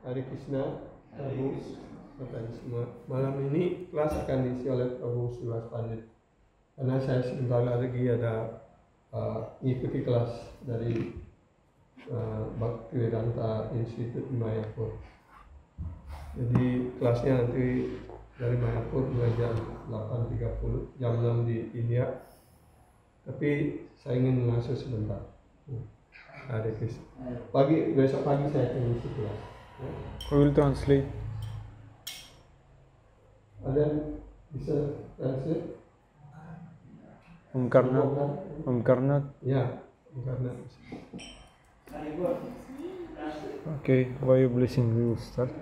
Hare Krishna, Prabu, Bapak semua. Malam ini kelas akan diisi oleh Prabu Siwas Pandit. Karena saya sebentar lagi ada mengikuti kelas dari Bhaktivedanta Institute di Mayapur. Jadi kelasnya nanti dari Mayapur 2 jam. 8.30 jam 6 di India. Tapi saya ingin langsung sebentar. Hare Krishna. Besok pagi saya akan isi kelas. I will translate. Ada yang bisa translate? Om Karnat. Ya, Om Karnat. Okay, why you blessing? We will start.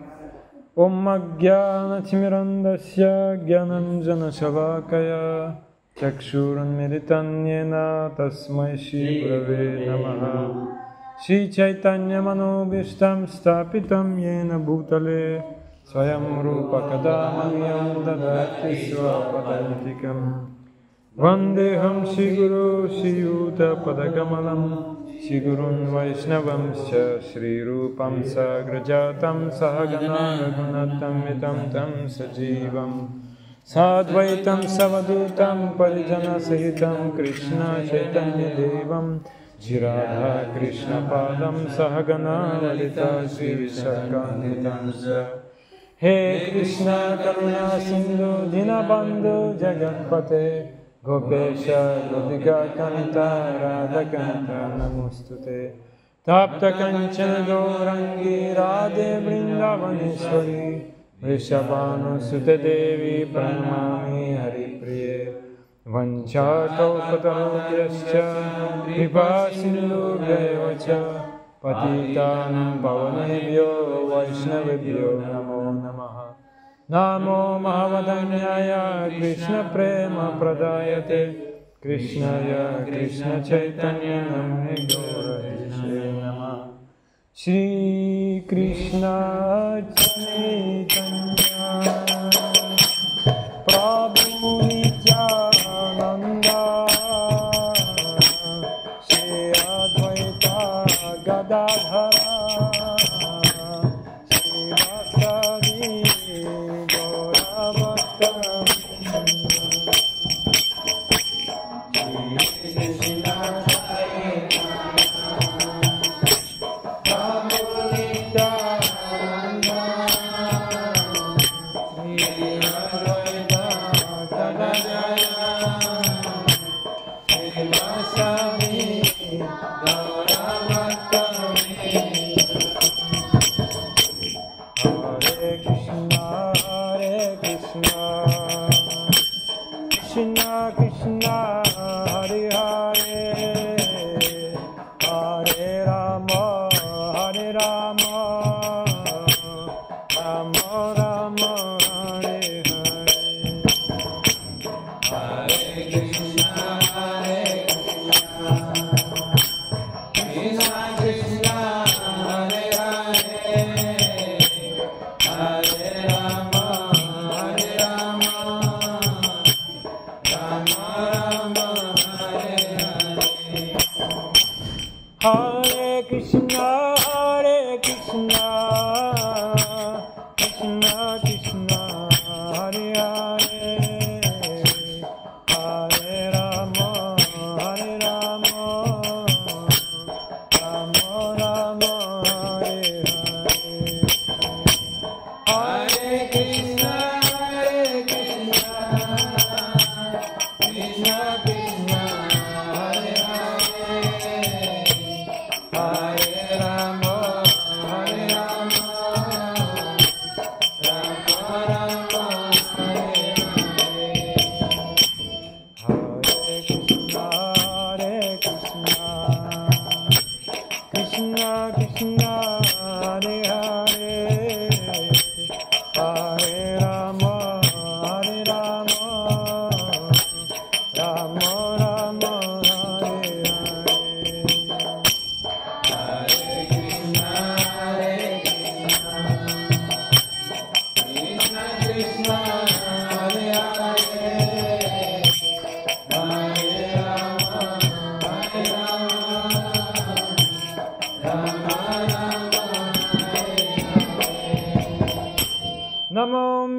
Om Ajnana Timirandasya Gyananjana Shalakaya Chakshurunmilitan Yena Tasmai Shri Gurave Namaha. Shri Chaitanya Manobhishtam Stapitam Yena Bhutale Swayam Rupa Kadamanyam Dadati Swapadantikam Vandeham Shri Guru Shri Yuta Padakamalam Shri Gurun Vaishnavamscha Shri Rupam Sagrajatam Sahagana Raghunatam Vitam Tam Sajivam Sadvaitam Savadutam Parijana Sahitam Krishna Chaitanya Devam Jiradha Krishna Padam Sahagana Lalita Shri Vishakanitamsa. He Krishna Karuna Sindhu Dinabandhu Jagatpate Gopesha Gopika Kanta Radha Kanta Namostute Tapta Kanchana Gaurangi Radhe Vrindavaneshwari Vrishabhanu Sute Devi Pranamami Hari Priye Vanchakalpatarubhyascha Kripa Sindhubhyayocha Patitanam Pavanebhyo Vaishnavebhyo Namo Namaha. Namo Mahavadanyaya Krishna Prema Pradayate Krishnaya Krishna Chaitanya Namne Gaurahishre Namah. Shri Krishna Chaitanya Prabhu Nityananda Shri Advaita Gadadhara Shri Vasadi Gauravata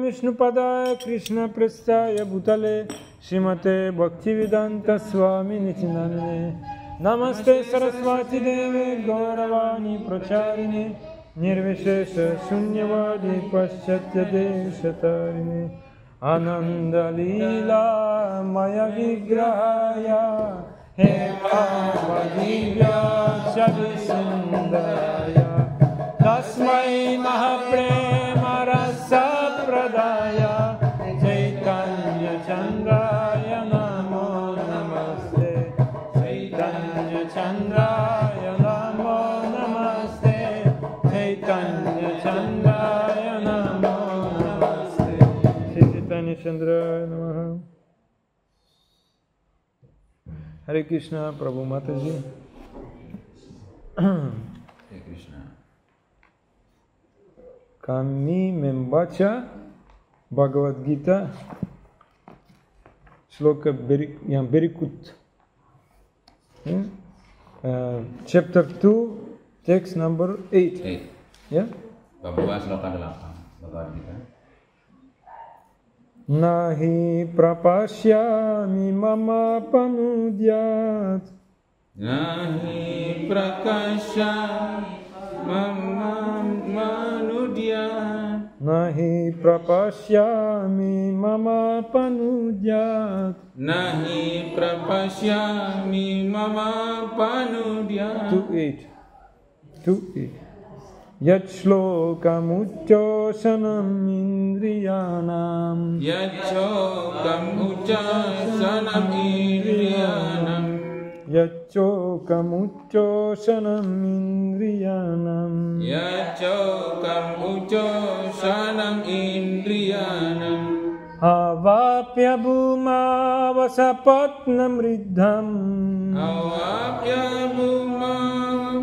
Vishnupadaya Krishna Prestaya Bhutale Srimate Bhaktivedanta Swami Nitinamine Namaste Saraswati Deve Gauravani Pracharine Nirvishesha Shunyavadi Paschatya Deshatarine Ananda Lila Maya Vigrahaya Hemavadivya Shadisindaya Tasmai Mahaprema Rasa Pradaya Chaitanya Chandraya Namo Namaste Chaitanya Chandraya Namo Namaste Chaitanya Chandraya Namo Namaste Chaitanya Chandraya Namaha. Hare Krishna, Prabhu Mataji. Hare Krishna. Kami membaca Bhagavad Gita sloka yang berikut. Chapter 2, text number 8. Ya? Bab 2 sloka 8 Bhagavad Gita. Nahi prapasyami mama panudyat. Nahi prakasya mama manudyat. Nahi prapasyami mama panudyat. Nahi prapasyami mama panudyat. 2:8. Yat shlokam uccosanam indriyanam. Yat shlokam uccosanam indriyanam. Yat shlokam uccosanam indriyanam. Yat shlokam uccosanam indriyanam. Avapya bhuma vasapatnam riddham. Avapya bhuma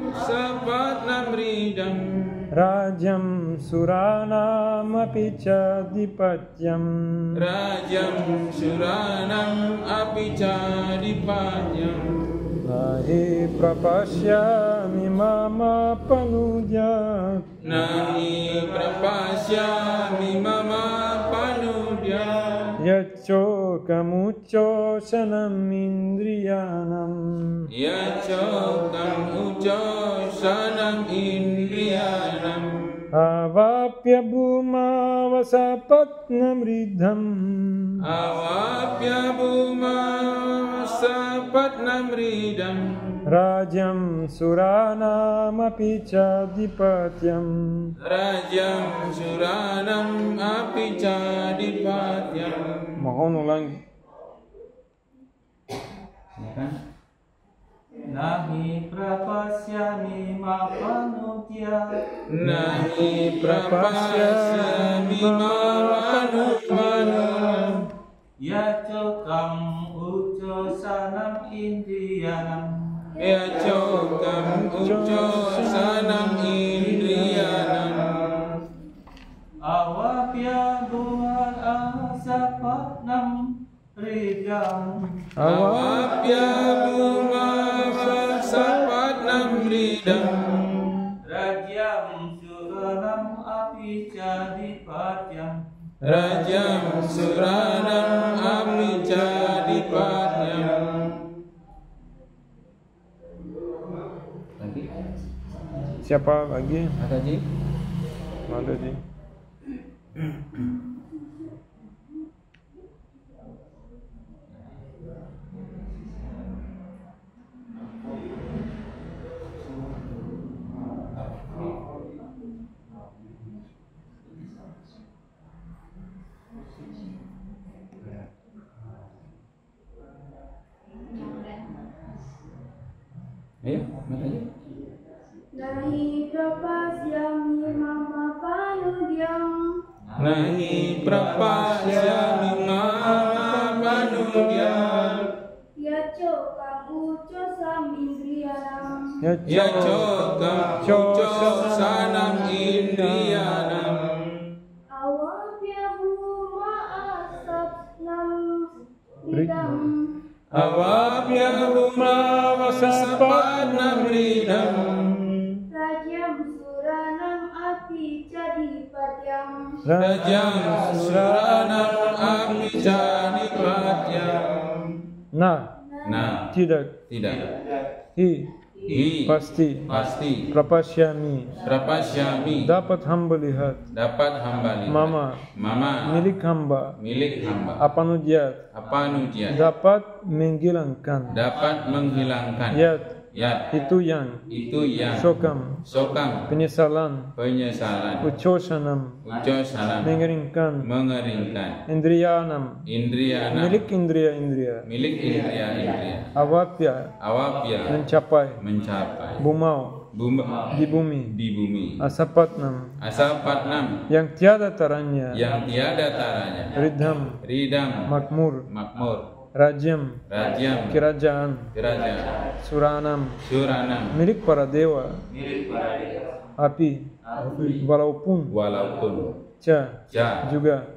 vasapatnam riddham. Rajam suranam apicha dipatyam. Rajam suranam apicha dipatyam. Nahi prapasyami mama panudyat. Nahi prapasyami mama panudyat. Yacokam uccosanam indriyanam. Yacokam uccosanam indriyanam. Avapya bhuma vasapatnam riddham. Avapya bhuma vasapatnam riddham. Rajam suranam apicha dipatyam. Rajam suranam apicha dipatyam. Mohon ulangi. Nahi prapasyami mapanudyat. Nahi prapasyami mapanudyat. Yacokam uccosanam indriyanam. Yacokam uccosanam indriyanam. Awapya buhan asapatnam riddham. Awapya bhuma vasapatnam riddham. Rajam suranam apicha dipatyam. Rajam suranam apicha dipatyam. Siapa lagi? Mataji. Mataji. Ayo, Mataji. Nahi prapasyami mama panudyam. Nahi prapasyami mama panudyat. Yacokam uccosam indriyanam. Yacokam uccosanam indriyanam. Awapya bhuma asapnam riddham. Awapya bhuma vasapatnam riddham. Rajam suranam apicha dipatyam. Rajam suranam apicha dipatyam. Nah, Nah, tidak. tidak. Hi. pasti pasti prapasyami dapat hamba lihat mama milik hamba apanudyat dapat menghilangkan itu yang sokam penyesalan ucosanam mengeringkan indriyanam milik indria awapya mencapai bumau di bumi asapatnam yang tiada taranya ridham makmur Rajam kerajaan Suranam milik para dewa api walaupun Ca juga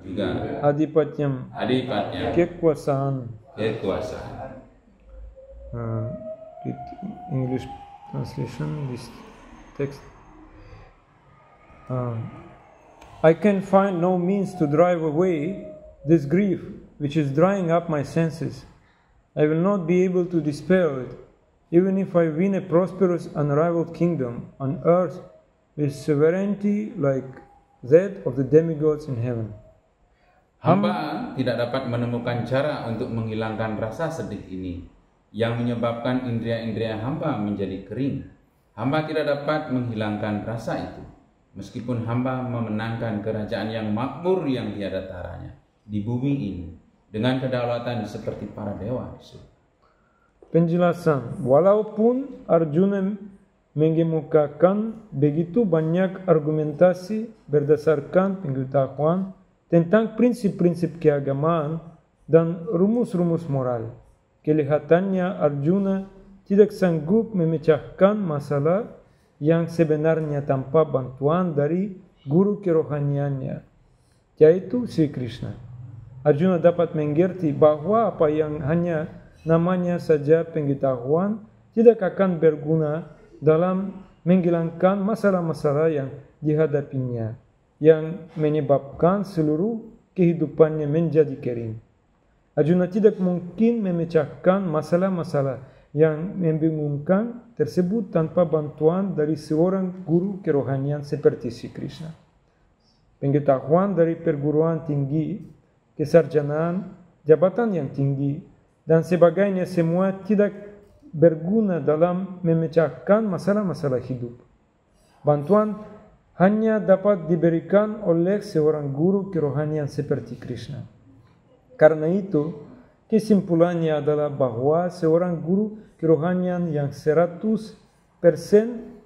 Adipatyam kekuasaan English translation this text I can find no means to drive away this grief which is drying up my senses. I will not be able to dispel it, even if I win a prosperous, unrivaled kingdom on earth with sovereignty like that of the demigods in heaven. Hamba tidak dapat menemukan cara untuk menghilangkan rasa sedih ini yang menyebabkan indria-indria hamba menjadi kering. Hamba tidak dapat menghilangkan rasa itu, meskipun hamba memenangkan kerajaan yang makmur yang tiada taranya di bumi ini dengan kedaulatan seperti para dewa. Penjelasan, walaupun Arjuna mengemukakan begitu banyak argumentasi berdasarkan pengetahuan tentang prinsip-prinsip keagamaan dan rumus-rumus moral, kelihatannya Arjuna tidak sanggup memecahkan masalah yang sebenarnya tanpa bantuan dari guru kerohaniannya, yaitu Sri Krishna. Arjuna dapat mengerti bahwa apa yang hanya namanya saja pengetahuan tidak akan berguna dalam menghilangkan masalah-masalah yang dihadapinya, yang menyebabkan seluruh kehidupannya menjadi kering. Arjuna tidak mungkin memecahkan masalah-masalah yang membingungkan tersebut tanpa bantuan dari seorang guru kerohanian seperti Sri Krishna. Pengetahuan dari perguruan tinggi, kesarjanaan, jabatan yang tinggi, dan sebagainya semua tidak berguna dalam memecahkan masalah-masalah hidup. Bantuan hanya dapat diberikan oleh seorang guru kerohanian seperti Krishna. Karena itu, kesimpulannya adalah bahwa seorang guru kerohanian yang 100%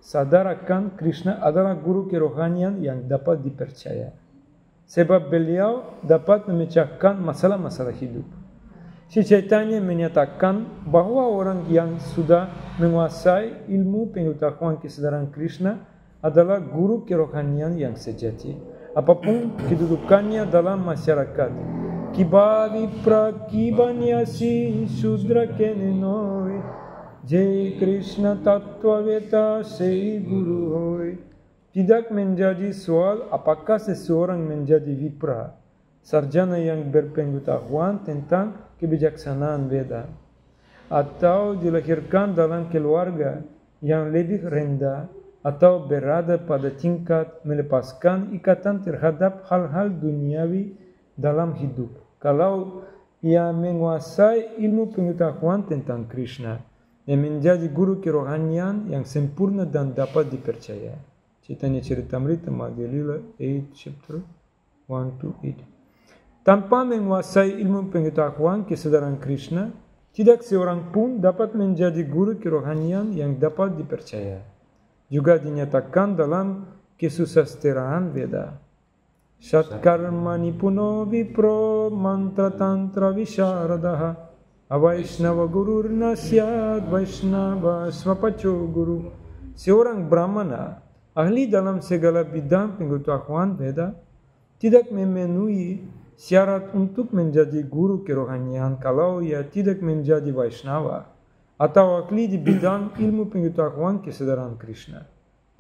sadar akan Krishna adalah guru kerohanian yang dapat dipercaya. Sebab beliau dapat memecahkan masalah-masalah hidup. Sri Chaitanya menyatakan bahwa orang yang sudah menguasai ilmu pengetahuan kesadaran Krishna adalah guru kerohanian yang sejati, apapun kedudukannya dalam masyarakat. Kibavi prakibanyasi sudra kenenoi, Jai Krishna Tattvaveta sei guru hoi. Tidak menjadi soal apakah seseorang menjadi vipra, sarjana yang berpengetahuan tentang kebijaksanaan Veda, atau dilahirkan dalam keluarga yang lebih rendah, atau berada pada tingkat melepaskan ikatan terhadap hal-hal duniawi dalam hidup. Kalau ia menguasai ilmu pengetahuan tentang Krishna, ia menjadi guru kerohanian yang sempurna dan dapat dipercaya. Chaitanya Charitamrita Madhya Lila 8 chapter 1-8. Tanpa menguasai ilmu pengetahuan kesadaran Krishna, tidak seorang pun dapat menjadi guru kerohanian yang dapat dipercaya. Juga dinyatakan dalam kesusasteraan Veda. Satkarma nipuno vipro mantra tantra visharadaha avaishnava gurur nasyad vaishnava swapacho guru. Seorang brahmana ahli dalam segala bidang pengetahuan Veda tidak memenuhi syarat untuk menjadi guru kerohanian kalau ia tidak menjadi Vaishnava atau ahli di bidang ilmu pengetahuan kesadaran Krishna.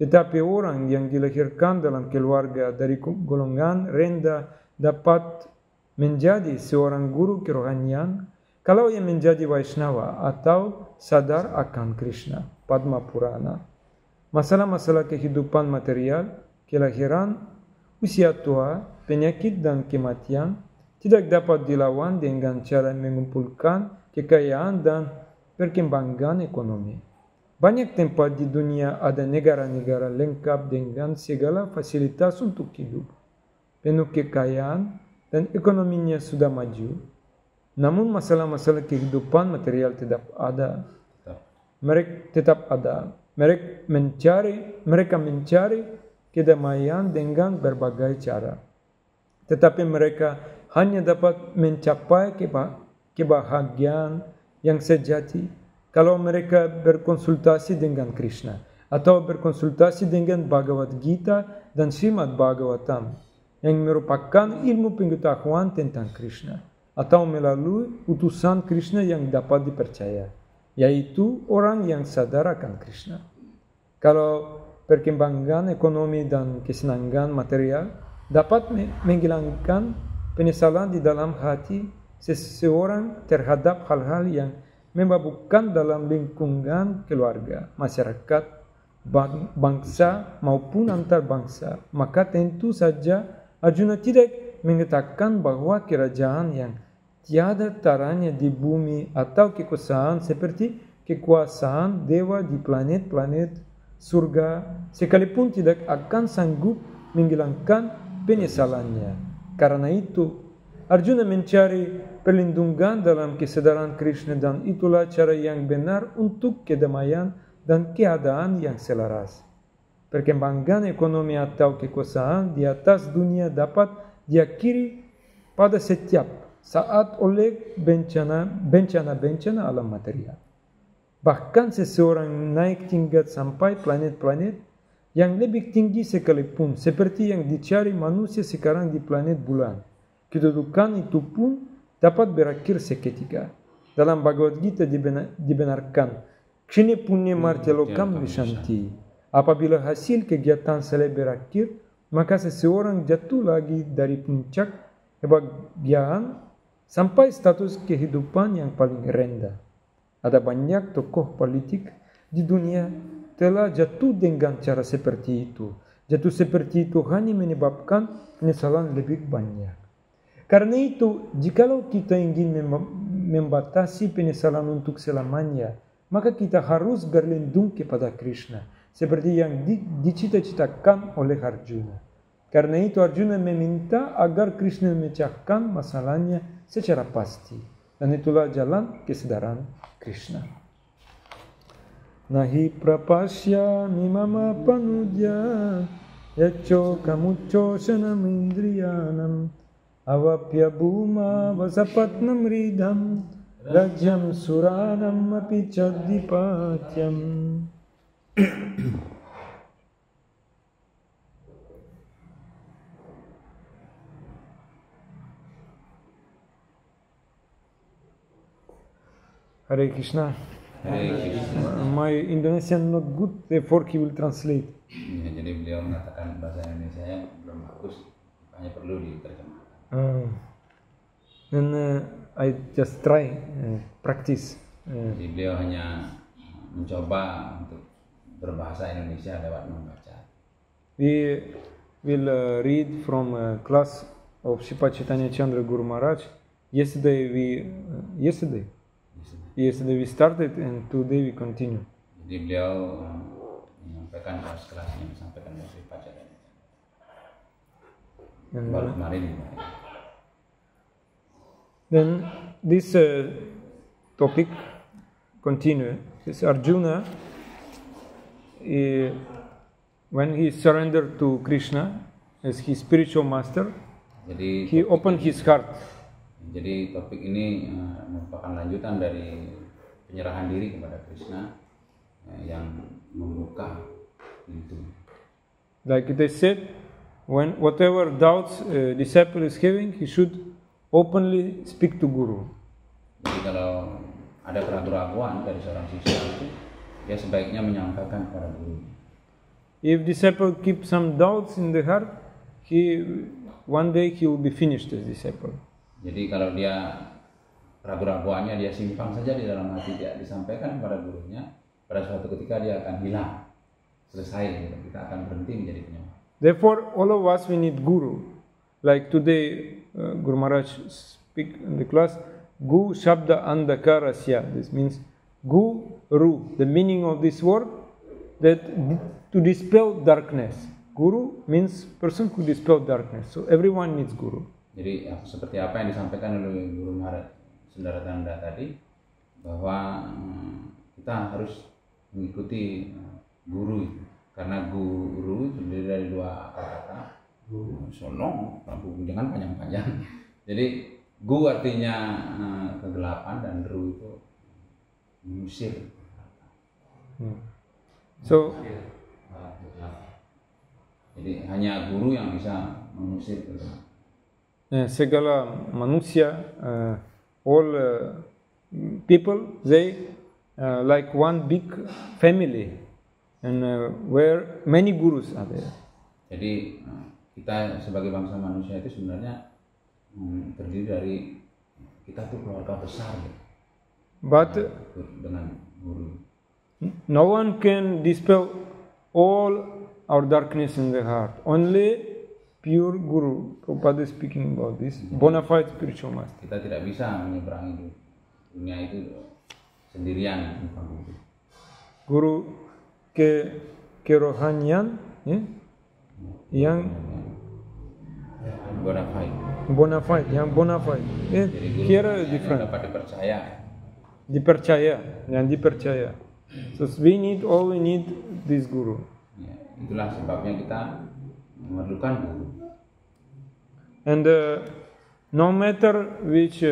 Tetapi orang yang dilahirkan dalam keluarga dari golongan rendah dapat menjadi seorang guru kerohanian kalau ia menjadi Vaishnava atau sadar akan Krishna. Padma Purana. Masalah-masalah kehidupan material, kelahiran, usia tua, penyakit dan kematian tidak dapat dilawan dengan cara mengumpulkan kekayaan dan perkembangan ekonomi. Banyak tempat di dunia ada negara-negara lengkap dengan segala fasilitas untuk hidup, penuh kekayaan dan ekonominya sudah maju. Namun masalah-masalah kehidupan material tetap ada. Mereka mencari kedamaian dengan berbagai cara. Tetapi mereka hanya dapat mencapai kebahagiaan yang sejati kalau mereka berkonsultasi dengan Krishna atau berkonsultasi dengan Bhagavad Gita dan Srimad Bhagavatam yang merupakan ilmu pengetahuan tentang Krishna atau melalui utusan Krishna yang dapat dipercaya, yaitu orang yang sadar akan Krishna. Kalau perkembangan ekonomi dan kesenangan material dapat menghilangkan penyesalan di dalam hati seseorang terhadap hal-hal yang memabukkan dalam lingkungan keluarga, masyarakat, bangsa maupun antar bangsa, maka tentu saja Arjuna tidak mengatakan bahwa kerajaan yang tiada taranya di bumi atau kekuasaan seperti kekuasaan dewa di planet-planet surga sekalipun tidak akan sanggup menghilangkan penyesalannya. Karena itu, Arjuna mencari perlindungan dalam kesadaran Krishna dan itulah cara yang benar untuk kedamaian dan keadaan yang selaras. Perkembangan ekonomi atau kekuasaan di atas dunia dapat diakhiri pada setiap saat oleh bencana-bencana alam material. Bahkan seseorang naik tingkat sampai planet-planet yang lebih tinggi sekalipun, seperti yang dicari manusia sekarang di planet bulan. Kedudukan itu pun dapat berakhir seketika. Dalam Bhagavad Gita dibenarkan, Kshine punya martelokam vishanti. Apabila hasil kegiatan selesai berakhir, maka seseorang jatuh lagi dari puncak kebahagiaan sampai status kehidupan yang paling rendah. Ada banyak tokoh politik di dunia telah jatuh dengan cara seperti itu. Jatuh seperti itu hanya menyebabkan penyesalan lebih banyak. Karena itu, jikalau kita ingin membatasi penyesalan untuk selamanya, maka kita harus berlindung kepada Krishna, seperti yang dicita-citakan oleh Arjuna. Karena itu Arjuna meminta agar Krishna memecahkan masalahnya secara pasti. Dan itulah jalan kesadaran Krishna. Nahi prapasya mimama panudya yacho kamucho shanam indriyanam avapya bhuma vasapatnam ridham rajyam suranam api chadipatyam. Hare Krishna. Hare Krishna. My Indonesian not good, therefore he will translate. Ya, jadi beliau mengatakan bahasa Indonesia yang belum bagus, hanya perlu diterjemahkan. Then I just try practice. Jadi beliau hanya mencoba untuk berbahasa Indonesia lewat membaca. We will read from a class of Sripad Chaitanya Chandra Guru Maharaj. Yesterday we started and today we continue. Jadi beliau menyampaikan kelas yang disampaikan oleh Sripad Chaitanya. Baru kemarin. Then this topic continue. This Arjuna, when he surrendered to Krishna as his spiritual master, jadi he opened his heart. Jadi topik ini merupakan lanjutan dari penyerahan diri kepada Krishna yang membuka pintu. Like it is said, when whatever doubts a disciple is having, he should openly speak to Guru. Jadi kalau ada keraguan dari seorang siswa itu, dia sebaiknya menyampaikan kepada guru. If disciple keep some doubts in the heart, one day he will be finished as disciple. Jadi kalau dia ragu-raguannya dia simpan saja di dalam hati, tidak disampaikan kepada gurunya, pada suatu ketika dia akan hilang, selesai, gitu. Kita akan berhenti menjadi penyembah. Therefore, all of us we need guru. Like today, Guru Maharaj speak in the class, Gu Shabda Andakarasya. This means Guru. The meaning of this word that to dispel darkness. Guru means person who dispel darkness. So everyone needs guru. Jadi seperti apa yang disampaikan oleh Guru Maharaj Sundara Tanda tadi, bahwa kita harus mengikuti guru itu. Karena guru terdiri dari dua kata, solong, jangan panjang-panjang. Jadi gu artinya kegelapan dan ru itu mengusir. So jadi hanya guru yang bisa mengusir kegelapan. Segala manusia, all people, they like one big family, and where many gurus are there. Jadi kita sebagai bangsa manusia itu sebenarnya terdiri dari kita tuh keluarga besar, gitu. But Dengan guru. no one can dispel all our darkness in the heart. Only pure guru. Prabhupada is speaking about this. Bona fide spiritual master. Kita tidak bisa menyeberangi dunia itu sendirian tanpa guru. Guru kerohanian, yang Bona fide. yang bona fide. Jadi guru Here yang different. dapat Yang dipercaya. So we need this guru. Ya, itulah sebabnya kita memerlukan guru. And no matter which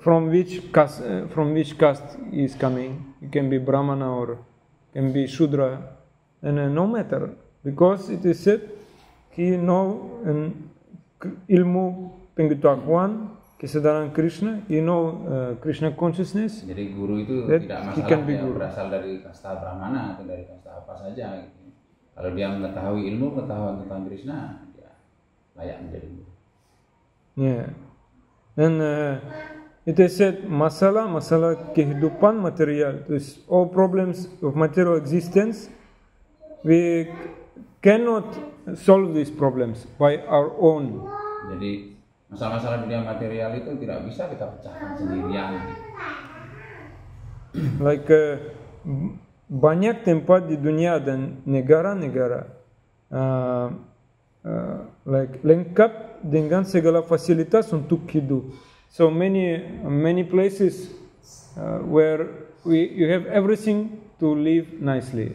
from which caste is coming, it can be Brahmana or can be Shudra, and no matter, because it is said he know ilmu pengetahuan kesadaran Krishna, he know Krishna consciousness. Jadi guru itu That tidak he can masalah be dia guru. berasal dari kasta Brahmana atau dari kasta apa saja, gitu. Kalau dia mengetahui ilmu pengetahuan tentang Krishna, dia layak menjadi guru. Yeah. And it is said masalah kehidupan material, this all problems of material existence, we cannot solve these problems by our own. Jadi masalah-masalah dunia material itu tidak bisa kita pecahkan sendirian. Like banyak tempat di dunia dan negara-negara like lengkap dengan segala fasilitas untuk hidup. So many places where you have everything to live nicely.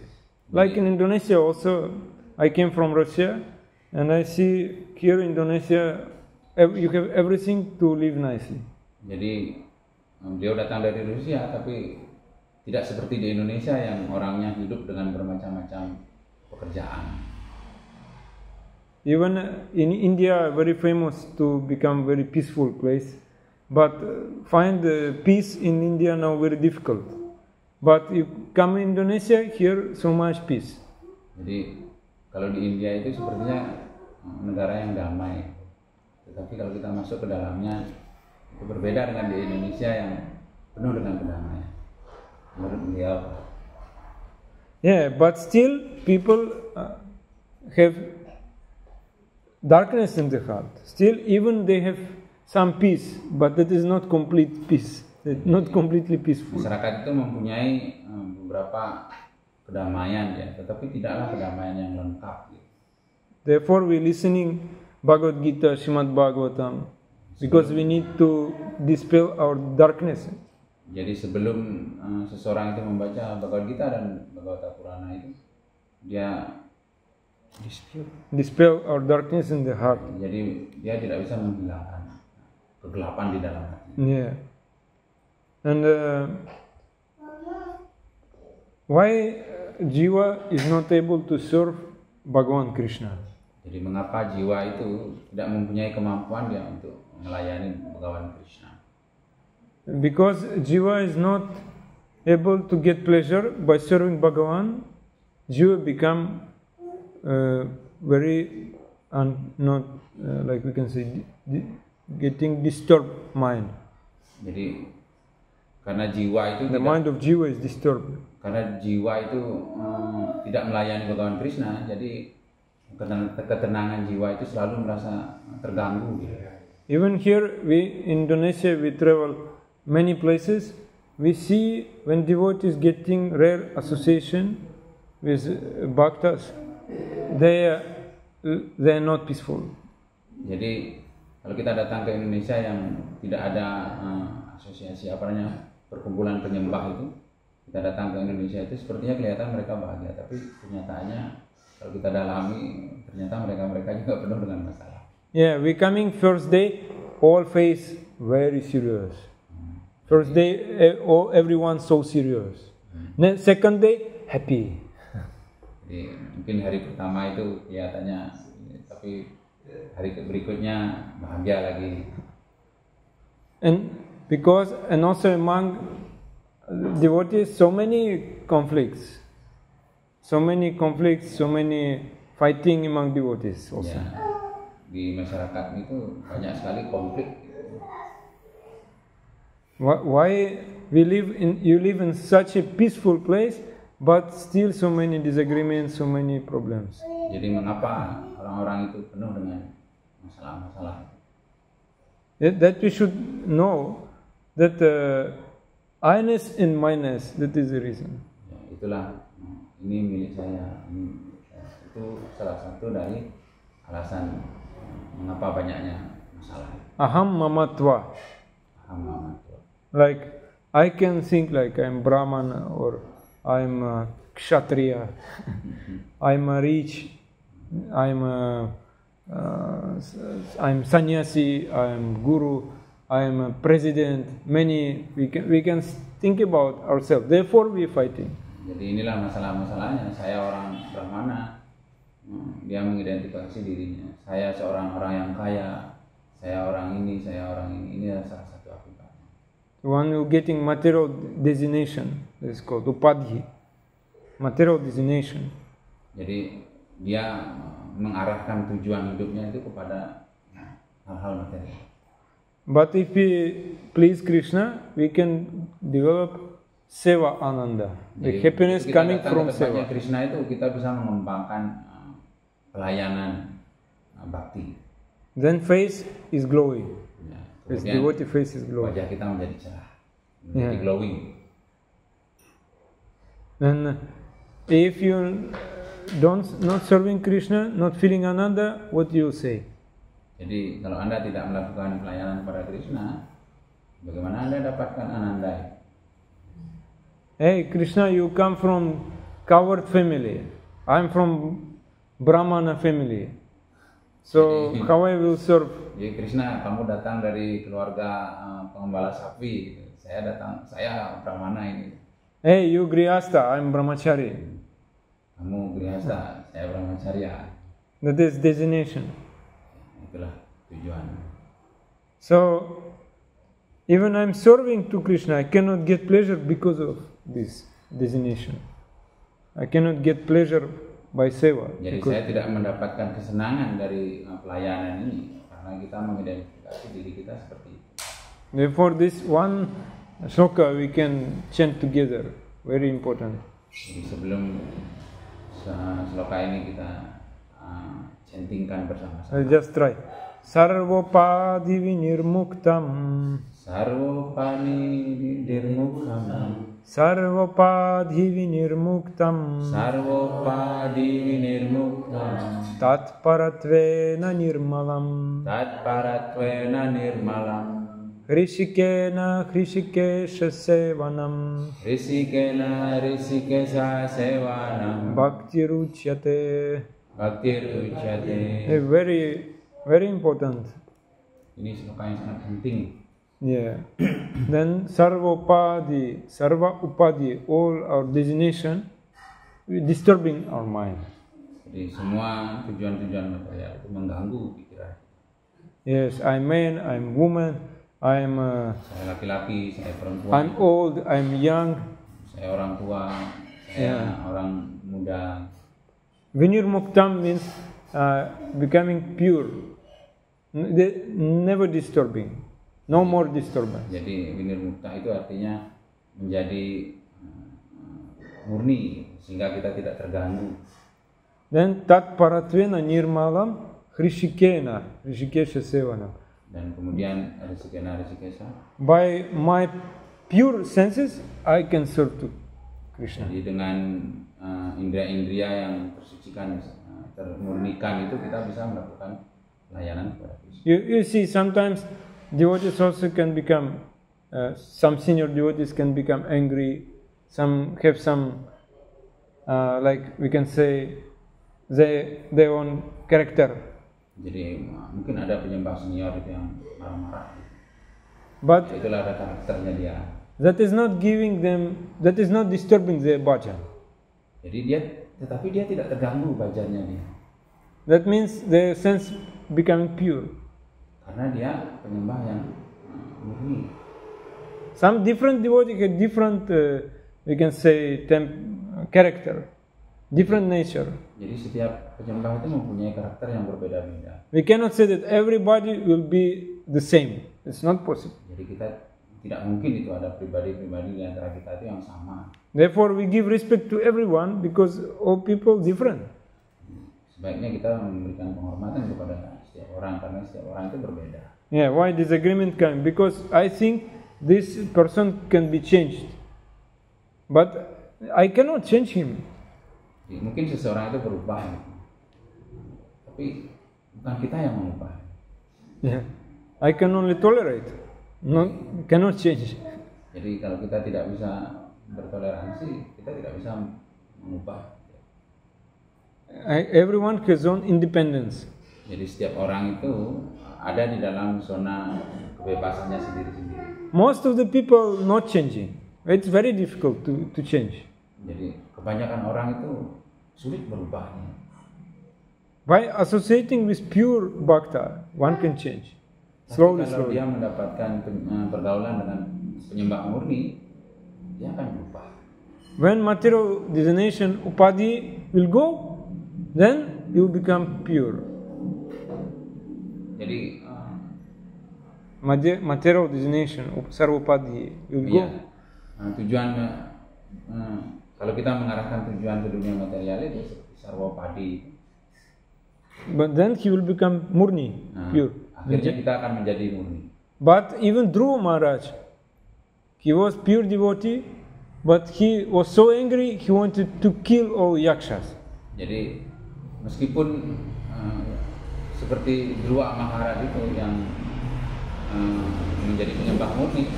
Like in Indonesia also, I came from Russia and I see here in Indonesia you have everything to live nicely. Jadi beliau datang dari Rusia, tapi tidak seperti di Indonesia yang orangnya hidup dengan bermacam-macam pekerjaan. Even in India, very famous to become very peaceful place, but find peace in India now very difficult. But you come in Indonesia, here so much peace. Jadi kalau di India itu sepertinya negara yang damai, tetapi kalau kita masuk ke dalamnya itu berbeda dengan di Indonesia yang penuh dengan kedamaian. Menurut beliau. Yeah, but still people have darkness in the heart. Still, even they have some peace, but that is not complete peace. Not completely peaceful. Masyarakat itu mempunyai beberapa kedamaian, ya, tetapi tidaklah kedamaian yang lengkap. Gitu. Therefore, we listening Bhagavad Gita, Srimad Bhagavatam, because we need to dispel our darkness. Jadi sebelum seseorang itu membaca Bhagavad Gita dan Bhagavata Purana itu, dia dispel our darkness in the heart. Jadi dia tidak bisa menghilangkan kegelapan di dalam hati. Yeah. And why jiwa is not able to serve Bhagavan Krishna? Jadi mengapa jiwa itu tidak mempunyai kemampuan dia untuk melayani Bhagavan Krishna? Because jiwa is not able to get pleasure by serving Bhagavan, jiwa become very not like we can say getting disturbed mind. Jadi Karena jiwa itu The mind of jiva is disturbed. karena jiwa itu tidak melayani Bhagawan Krishna, jadi ketenangan jiwa itu selalu merasa terganggu gitu. Even here, Indonesia, we travel many places. We see when devotees getting rare association with bhaktas, they are not peaceful. Jadi kalau kita datang ke Indonesia yang tidak ada asosiasi perkumpulan penyembah itu, kita datang ke Indonesia itu sepertinya kelihatan mereka bahagia, tapi kenyataannya kalau kita dalami ternyata mereka juga penuh dengan masalah. Yeah, we coming first day, all face very serious. First day, everyone so serious. Then second day, happy. Jadi mungkin hari pertama itu kelihatannya, tapi hari berikutnya bahagia lagi. And also among devotees, so many conflicts, so many fighting among devotees also. Ya, di masyarakat itu banyak sekali konflik. Why you live in such a peaceful place, but still so many disagreements, so many problems? Jadi mengapa orang-orang itu penuh dengan masalah-masalah? That we should know that I-ness and my-ness, that is the reason. Ya, itulah, ini milik saya. Itu salah satu dari alasan mengapa banyaknya masalah. Aham mamatva. Aham mamatva. Like I can think like I'm Brahmana or I'm a Kshatriya, I'm a rich, I'm sannyasi, I'm guru, I'm a president. Many we can think about ourselves. Therefore we fighting. Jadi inilah masalah-masalahnya. Saya orang Brahmana, dia mengidentifikasi dirinya. Saya seorang orang yang kaya, saya orang ini, saya orang ini. Ini adalah salah satu akibatnya. One who getting material designation, is called upadhi. Material designation. Jadi dia mengarahkan tujuan hidupnya itu kepada hal-hal materi. But if we please Krishna, we can develop seva ananda. The happiness coming from seva. Krishna itu kita bisa mengembangkan pelayanan bakti. Then face is glowing. Ya, His devotee face is glowing. wajah kita menjadi cerah, menjadi glowing. And if you not serving Krishna, not feeling ananda, what do you say? Jadi kalau Anda tidak melakukan pelayanan kepada Krishna, bagaimana Anda dapatkan ananda? Hey Krishna, you come from coward family. I'm from Brahmana family. So how I will serve? Jadi Krishna, kamu datang dari keluarga pengembala sapi. Saya Brahmana ini. Hey, you Grihastha, I'm Brahmachari. Kamu Grihastha, saya Brahmacharya. That is designation. Itulah tujuan. So, even I'm serving to Krishna, I cannot get pleasure because of this designation. I cannot get pleasure by seva. Jadi saya tidak mendapatkan kesenangan dari pelayanan ini karena kita mengidentifikasi diri kita seperti itu. Therefore, this one shloka we can chant together. Very important. Jadi sebelum shloka ini kita chantingkan bersama-sama. I'll just try. Sarvopadi vinirmuktam. Sarvopadi vinirmuktam. Sarvopadi vinirmuktam. Sarvopadi vinirmuktam. Tatparatvena nirmalam. Tatparatvena nirmalam. Hrishikena Hrishikesha sevanam. Hrishikena Hrishikesha sevanam. Bhaktiruchyate. Bhaktiruchyate. Very, very important. Ini shloka yang sangat penting. Yeah. Then sarva upadi, all our designation, disturbing our mind. Jadi semua tujuan-tujuan material itu mengganggu pikiran. Yes, I'm man, I'm woman, I'm Saya laki-laki, saya perempuan. I'm old, I'm young. Saya orang tua, saya orang muda. Vinirmuktam means becoming pure, never disturbing, no more disturbance. Jadi vinirmukta itu artinya menjadi murni sehingga kita tidak terganggu. Then tat paratvena nirmalam Hrishikesha sevanam. Dan kemudian Rishikesha. By my pure senses, I can serve to Krishna. Jadi dengan indera-indera yang tersucikan, termurnikan itu kita bisa melakukan layanan kepada Krishna. You see, sometimes devotees also can become, some senior devotees can become angry. Some have some, like we can say, their own character. Jadi mungkin ada penyembah senior itu yang marah-marah. But Itulah ada karakternya dia. that is not giving them, that is not disturbing their bhajan. Jadi tetapi dia tidak terganggu bhajannya dia. That means their sense becoming pure. Karena dia penyembah yang murni. Some different devotees have different, we can say, character, different nature. Jadi setiap penyembah itu mempunyai karakter yang berbeda-beda. We cannot say that everybody will be the same. It's not possible. Jadi kita tidak mungkin itu ada pribadi-pribadi di antara kita itu yang sama. Therefore, we give respect to everyone because all people different. Sebaiknya kita memberikan penghormatan kepada setiap orang karena setiap orang itu berbeda. Yeah, why disagreement come? Because I think this person can be changed, but I cannot change him. Jadi, mungkin seseorang itu berubah, tapi bukan kita yang mengubah. Yeah, I can only tolerate, cannot change. Jadi kalau kita tidak bisa bertoleransi, kita tidak bisa mengubah. Everyone has own independence. Jadi setiap orang itu ada di dalam zona kebebasannya sendiri-sendiri. Most of the people not changing. It's very difficult to change. Jadi kebanyakan orang itu sulit berubahnya. By associating with pure bhakta, one can change. Tapi kalau Slowly. dia mendapatkan pergaulan dengan penyembah murni, dia akan berubah. When material designation upadhi will go, then you become pure. Jadi Material designation, sarvapadhi will go. iya, tujuan kalau kita mengarahkan tujuan ke dunia material itu seperti sarvapadi. But then he will become murni, pure. Akhirnya kita akan menjadi murni. But even Dhruva Maharaj, he was pure devotee, but he was so angry he wanted to kill all yakshas. Jadi meskipun seperti Dhruva Maharaj itu yang menjadi penyembah murni,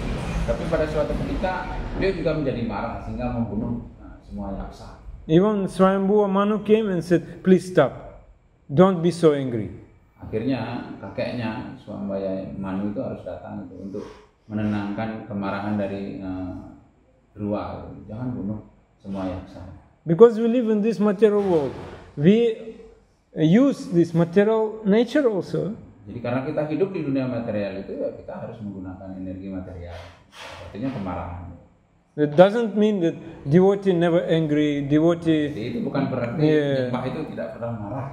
tapi pada suatu ketika dia juga menjadi marah sehingga membunuh semua yaksa. Even Swayambhuva Manu came and said, please stop, don't be so angry. Akhirnya kakeknya Swayambhuva Manu itu harus datang itu untuk menenangkan kemarahan dari Dhruva. Jangan bunuh semua yaksa. Because we live in this material world, we use this material nature also. Jadi karena kita hidup di dunia material itu, ya kita harus menggunakan energi material. Artinya kemarahan. It doesn't mean that devotee never angry, devotee. Jadi itu bukan berarti penyembah itu tidak pernah marah.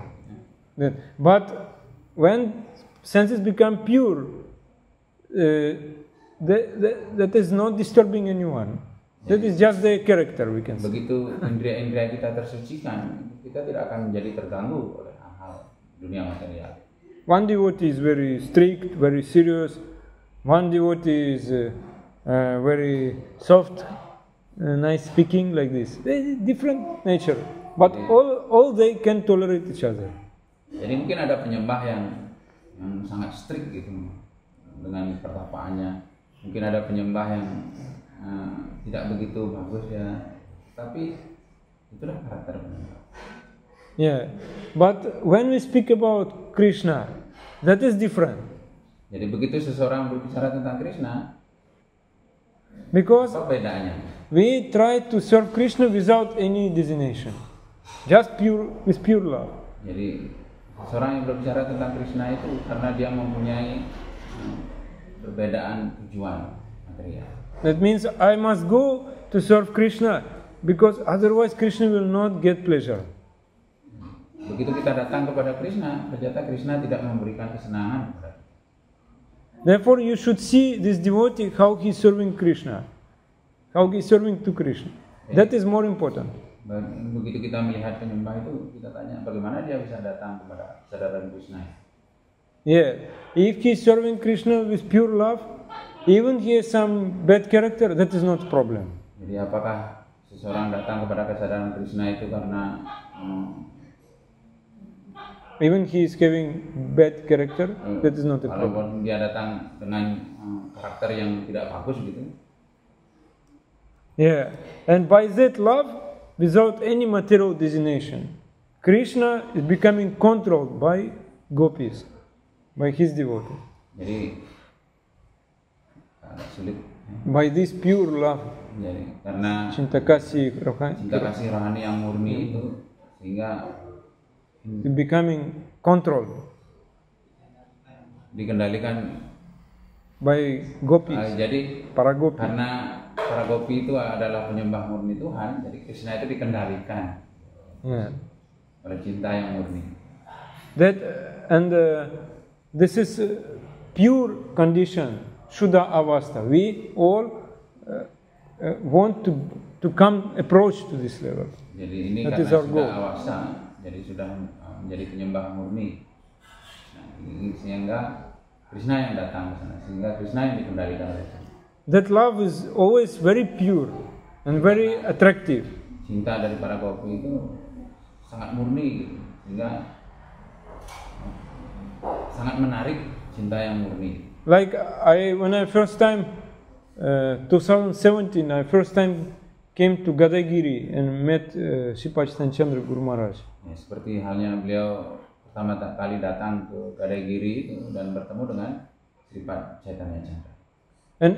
But when senses become pure, that is not disturbing anyone. That is just their character, we can say. Begitu indera-indera kita tersucikan, kita tidak akan menjadi terganggu oleh hal-hal dunia material. One devotee is very strict, very serious. One devotee is very soft, nice speaking, like this. They different nature, but all they can tolerate each other. Jadi mungkin ada penyembah yang sangat strict gitu dengan pertapaannya. Mungkin ada penyembah yang tidak begitu bagus ya, tapi itulah karakter penyembah. Yeah, but when we speak about Krishna, that is different. Jadi begitu seseorang berbicara tentang Krishna, Because apa bedanya? we try to serve Krishna without any designation, just pure with pure love. Jadi seseorang yang berbicara tentang Krishna itu karena dia mempunyai perbedaan tujuan material. That means I must go to serve Krishna because otherwise Krishna will not get pleasure. Begitu kita datang kepada Krishna, ternyata Krishna tidak memberikan kesenangan kepada kita. Therefore, you should see this devotee how he is serving Krishna. how he is serving to Krishna. That is more important. Begitu kita melihat penyembah itu, kita tanya bagaimana dia bisa datang kepada kesadaran Krishna. Yeah, if he is serving Krishna with pure love, even he has some bad character, that is not a problem. Jadi apakah seseorang datang kepada kesadaran Krishna itu karena even he is having bad character, that is not a problem. Walaupun dia datang dengan karakter yang tidak bagus gitu. Yeah, and by that love, without any material designation, Krishna is becoming controlled by gopis, by his devotees. Jadi sulit. By this pure love, Jadi karena cinta kasih rohani yang murni itu, sehingga becoming controlled dikendalikan by gopis, jadi para gopi. Karena para gopi itu adalah penyembah murni Tuhan, jadi Krishna itu dikendalikan oleh cinta yang murni. That and this is pure condition, Shuddha Avastha. We all want to come approach to this level. Jadi ini That karena is our sudah goal. awasa, jadi sudah menjadi penyembah murni. Nah, sehingga Krishna yang datang ke sana, sehingga Krishna yang dikendalikan oleh Krishna. That love is always very pure and very attractive. Cinta dari para gopi itu sangat murni, sehingga sangat menarik, cinta yang murni. Like when I first time 2017, I first time came to Gadagiri and met Sripad Chandra Guru Maharaj. Ya, seperti halnya beliau pertama kali datang ke Gadagiri itu dan bertemu dengan Sripad Chaitanya Chandra. And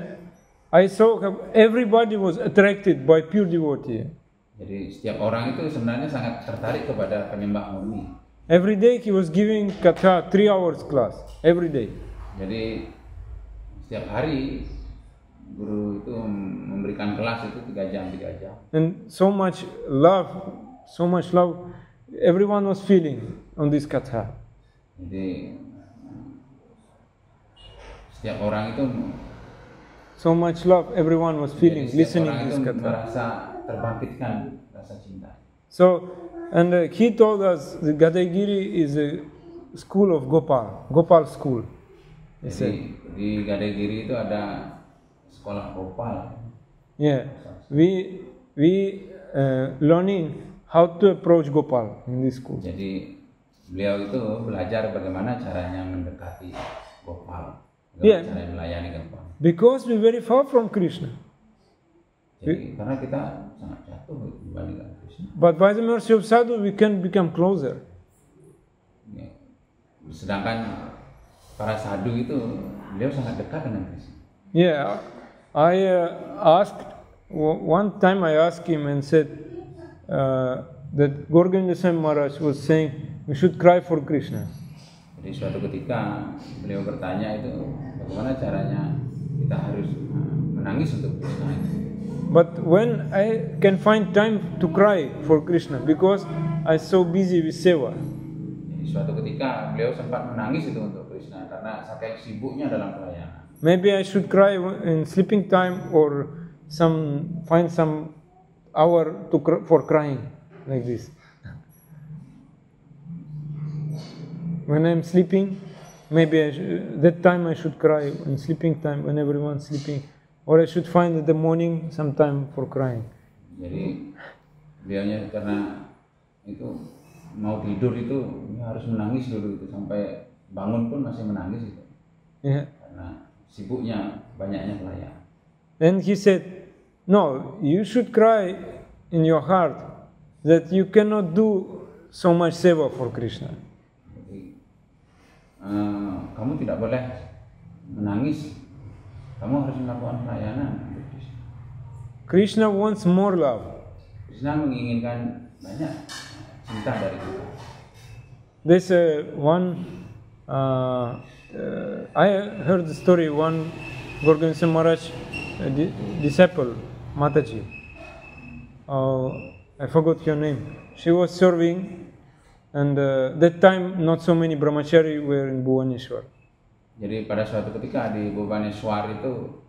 I saw everybody was attracted by pure devotee. Jadi setiap orang itu sebenarnya sangat tertarik kepada penyembah murni. Every day he was giving katha 3 hours class every day. Jadi setiap hari guru itu memberikan kelas itu 3 jam. And so much love, everyone was feeling on this katha. Jadi setiap orang itu So much love, everyone was feeling, listening to this katha. Merasa terbangkitkan rasa cinta. So, and he told us the Gadagiri is a school of Gopal school. Jadi di Gadagiri itu ada sekolah Gopal. Yeah, we learning how to approach Gopal in this school. Jadi beliau itu belajar bagaimana caranya mendekati Gopal, Yeah. cara melayani Gopal. Because we're very far from Krishna. Jadi karena kita sangat jatuh dibandingkan Krishna. But by the mercy of sadhu, we can become closer. Ya. Sedangkan para sadhu itu beliau sangat dekat dengan Krishna. Yeah, I asked one time. I asked him and said that Gorganda Swami Maharaj was saying we should cry for Krishna. Jadi suatu ketika beliau bertanya itu bagaimana caranya kita harus menangis untuk Krishna. But when I can find time to cry for Krishna because I'm so busy with seva. Jadi suatu ketika beliau sempat menangis itu untuk Krishna karena saking sibuknya dalam pelayanan. Maybe I should cry in sleeping time or find some hour for crying like this. When I'm sleeping, maybe that time I should cry in sleeping time when everyone's sleeping, or I should find in the morning some time for crying. Jadi beliaunya karena itu mau tidur itu harus menangis dulu itu sampai bangun pun masih menangis itu. Yeah. Karena sibuknya banyaknya pelayanan. And he said, no, you should cry in your heart that you cannot do so much seva for Krishna. Jadi, kamu tidak boleh menangis. Kamu harus melakukan pelayanan untuk Krishna. Krishna wants more love. Krishna menginginkan banyak cinta dari kita. There's I heard the story, one Gorganda Maharaj disciple, Mataji. I forgot her name. She was serving, and that time not so many brahmachari were in Bhubaneswar. Jadi pada suatu ketika di Bhubaneswar itu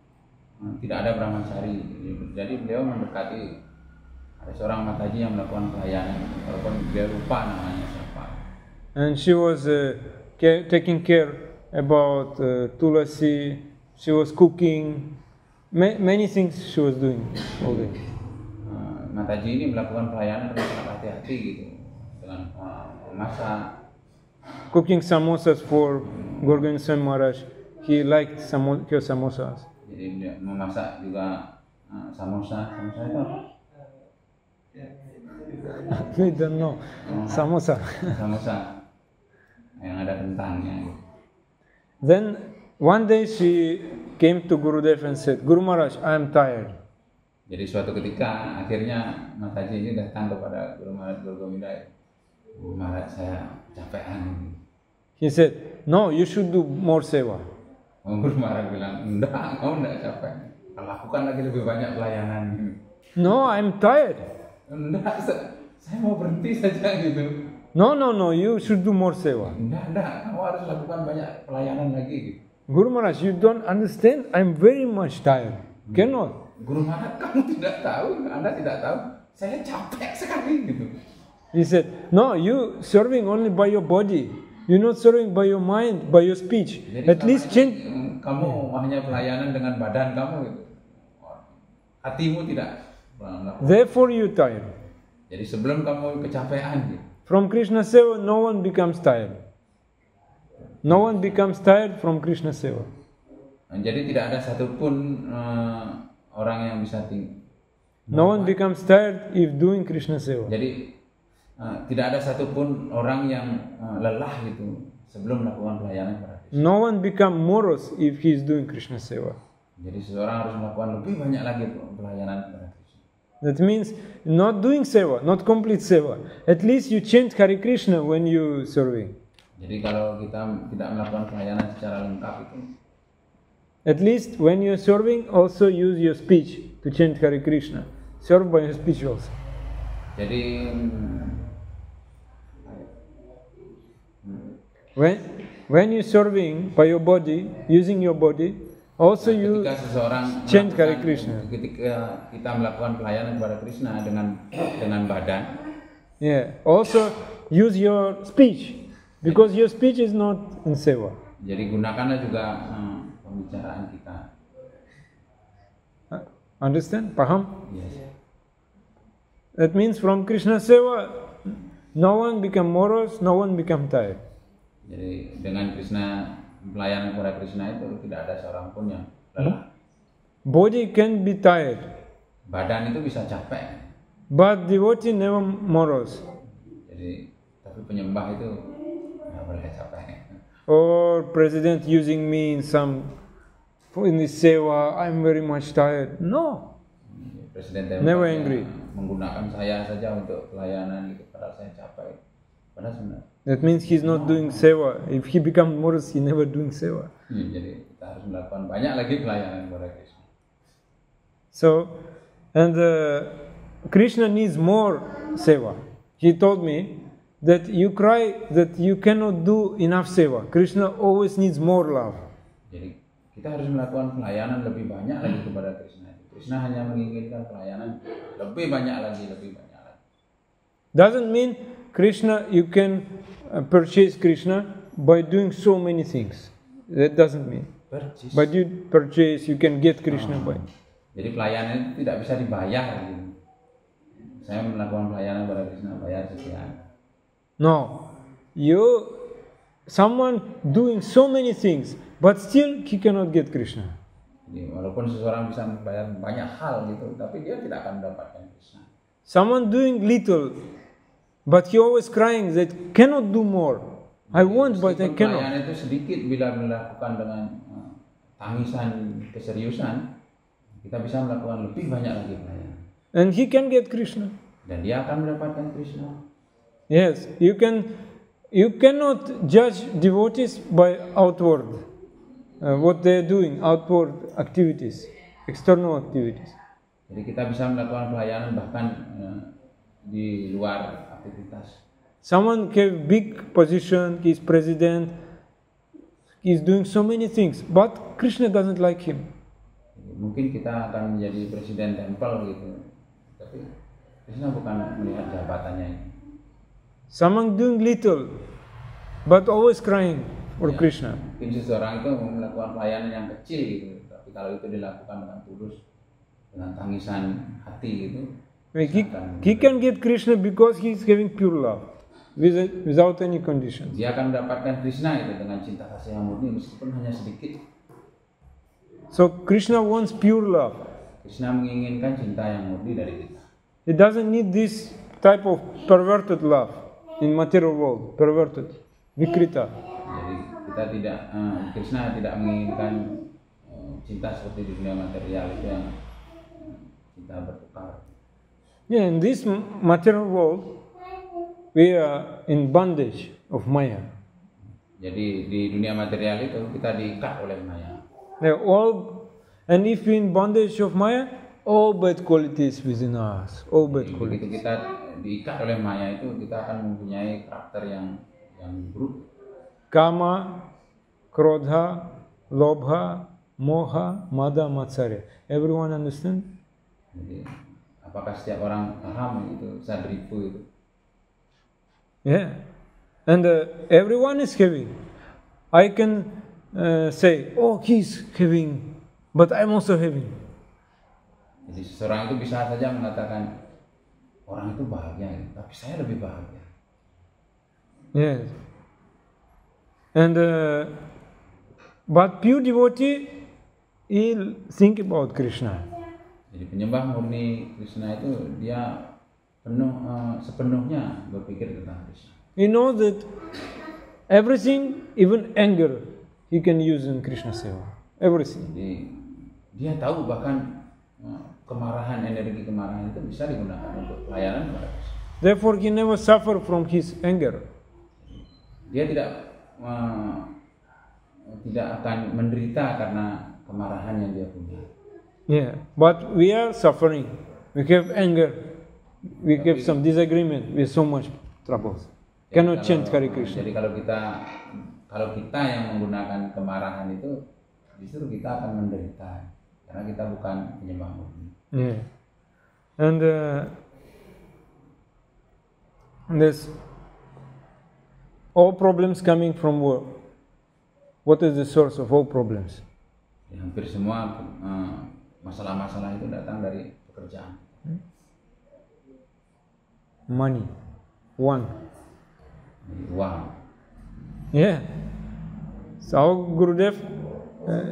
tidak ada brahmachari. Jadi beliau mendekati ada seorang Mataji yang melakukan pelayanan, walaupun dia lupa namanya siapa. And she was taking care about tulasi. She was cooking. Many things she was doing all day. Mataji ini melakukan pelayanan dengan sangat hati-hati gitu, dengan memasak. Cooking samosas for Gorgon Swami Maharaj. He liked samosas. Jadi dia memasak juga samosa itu apa? We don't know. Samosa. Samosa yang ada kentangnya. Gitu. Then one day she came to Gurudev and said, Guru Maharaj, I am tired. Jadi suatu ketika akhirnya Mataji ini datang kepada Guru Maharaj Gurgovinda. Guru Maharaj, saya capekan. He said, no, you should do more seva. Guru Maharaj bilang, enggak, kamu enggak capek. Lakukan lagi lebih banyak pelayanan. No, I'm tired. Enggak, saya mau berhenti saja gitu. No, you should do more seva. Enggak, kamu harus lakukan banyak pelayanan lagi gitu. Guru Maharaj, you don't understand, I'm very much tired. Cannot. Guru Maharaj, kamu tidak tahu, Anda tidak tahu, saya capek sekali gitu. He said, no, you serving only by your body. You're not serving by your mind, by your speech. Jadi at least change. Kamu hanya pelayanan dengan badan kamu gitu. Hatimu tidak. Therefore you tired. Jadi sebelum kamu kecapean gitu. From Krishna Seva, no one becomes tired. No one becomes tired from Krishna Seva. Jadi tidak ada satupun orang yang bisa tinggi. No one becomes tired if doing Krishna Seva. Jadi tidak ada satupun orang yang lelah gitu sebelum melakukan pelayanan kepada Krishna. No one become morose if he is doing Krishna Seva. Jadi seseorang harus melakukan lebih banyak lagi pelayanan kepada Krishna. That means not doing Seva, not complete Seva. At least you chant Hare Krishna when you serving. Jadi kalau kita tidak melakukan pelayanan secara lengkap itu, at least when you are serving, also use your speech to chant Hare Krishna. Serve by your speech also. Jadi when you serving by your body, using your body, also you chant Hare Krishna. Ketika kita melakukan pelayanan kepada Krishna dengan badan, also use your speech, because your speech is not in seva. Jadi gunakanlah juga pembicaraan kita. Understand? Paham? Yes. That means from Krishna seva, no one become morose, no one become tired. Jadi dengan Krishna, pelayanan kepada Krishna itu tidak ada seorang pun yang lelah. Body can be tired. Badan itu bisa capek. But devotee never morose. Jadi tapi penyembah itu nggak boleh capek. Or president using me in this seva, I'm very much tired. No. Presiden never angry. Menggunakan saya saja untuk pelayanan itu, padahal saya capek. Padahal sebenarnya. That means he's not doing seva. If he becomes morose, he never doing seva. Jadi kita harus melakukan banyak lagi pelayanan kepada Krishna. So, and Krishna needs more seva. He told me that you cry that you cannot do enough seva. Krishna always needs more love. Jadi kita harus melakukan pelayanan lebih banyak lagi kepada Krishna. Krishna hanya menginginkan pelayanan lebih banyak lagi. Doesn't mean Krishna, you can purchase Krishna by doing so many things. That doesn't mean. Purchase. But you purchase, you can get Krishna by. Jadi pelayanan itu tidak bisa dibayar. Saya melakukan pelayanan kepada Krishna, bayar sekian. No, someone doing so many things, but still he cannot get Krishna. Jadi, walaupun seseorang bisa membayar banyak hal gitu, tapi dia tidak akan mendapatkan Krishna. Someone doing little, but he always crying that cannot do more. I want, but I cannot. Pelayanan itu sedikit bila melakukan dengan tangisan keseriusan, kita bisa melakukan lebih banyak lagi pelayanan. And he can get Krishna. Dan dia akan mendapatkan Krishna. Yes, you cannot judge devotees by outward, what they are doing, outward activities, external activities. Jadi kita bisa melakukan pelayanan bahkan di luar aktivitas. Someone have big position, he is president, he is doing so many things, but Krishna doesn't like him. mungkin kita akan menjadi presiden temple gitu. Tapi Krishna bukan melihat jabatannya ini. Samang doing little, but always crying for Krishna. Mungkin seseorang itu melakukan pelayanan yang kecil gitu, tapi kalau itu dilakukan dengan tulus, dengan tangisan hati gitu, He can get Krishna because he is having pure love, without any conditions. dia akan mendapatkan Krishna itu dengan cinta kasih yang murni meskipun hanya sedikit. So Krishna wants pure love. Krishna menginginkan cinta yang murni dari kita. He doesn't need this type of perverted love in material world, perverted, vikrita. Jadi kita tidak, Krishna tidak menginginkan cinta seperti di dunia material itu yang cinta bertukar. Yeah, in this material world, we are in bondage of Maya. Jadi di dunia material itu kita diikat oleh Maya. And if we in bondage of Maya, all bad qualities within us, all bad Begitu qualities. kita diikat oleh Maya itu kita akan mempunyai karakter yang buruk. Kama, Krodha, Lobha, Moha, Mada, Matsarya. Everyone understand? Jadi apakah setiap orang paham itu sadripu itu? Yeah. And everyone is having. I can say, oh, he's having, but I'm also having. Jadi seseorang itu bisa saja mengatakan orang itu bahagia, tapi saya lebih bahagia. Yes. And but pure devotee, he'll think about Krishna. Jadi penyembah murni Krishna itu dia sepenuhnya berpikir tentang Krishna. He knows that everything, even anger, he can use in Krishna seva. Everything. Jadi dia tahu bahkan kemarahan, energi kemarahan itu bisa digunakan untuk pelayanan kepada Krishna. Therefore, he never suffer from his anger. Dia tidak akan menderita karena kemarahan yang dia punya. Yeah, but we are suffering. We have anger. We have some disagreement. We have so much troubles. Cannot chant Hare Krishna. Jadi kalau kita yang menggunakan kemarahan itu, justru kita akan menderita karena kita bukan penyembah murni. Yeah, and this all problems coming from work. What is the source of all problems? Ya, hampir semua masalah-masalah itu datang dari pekerjaan. Money. One. Uang. Yeah. So our Gurudev,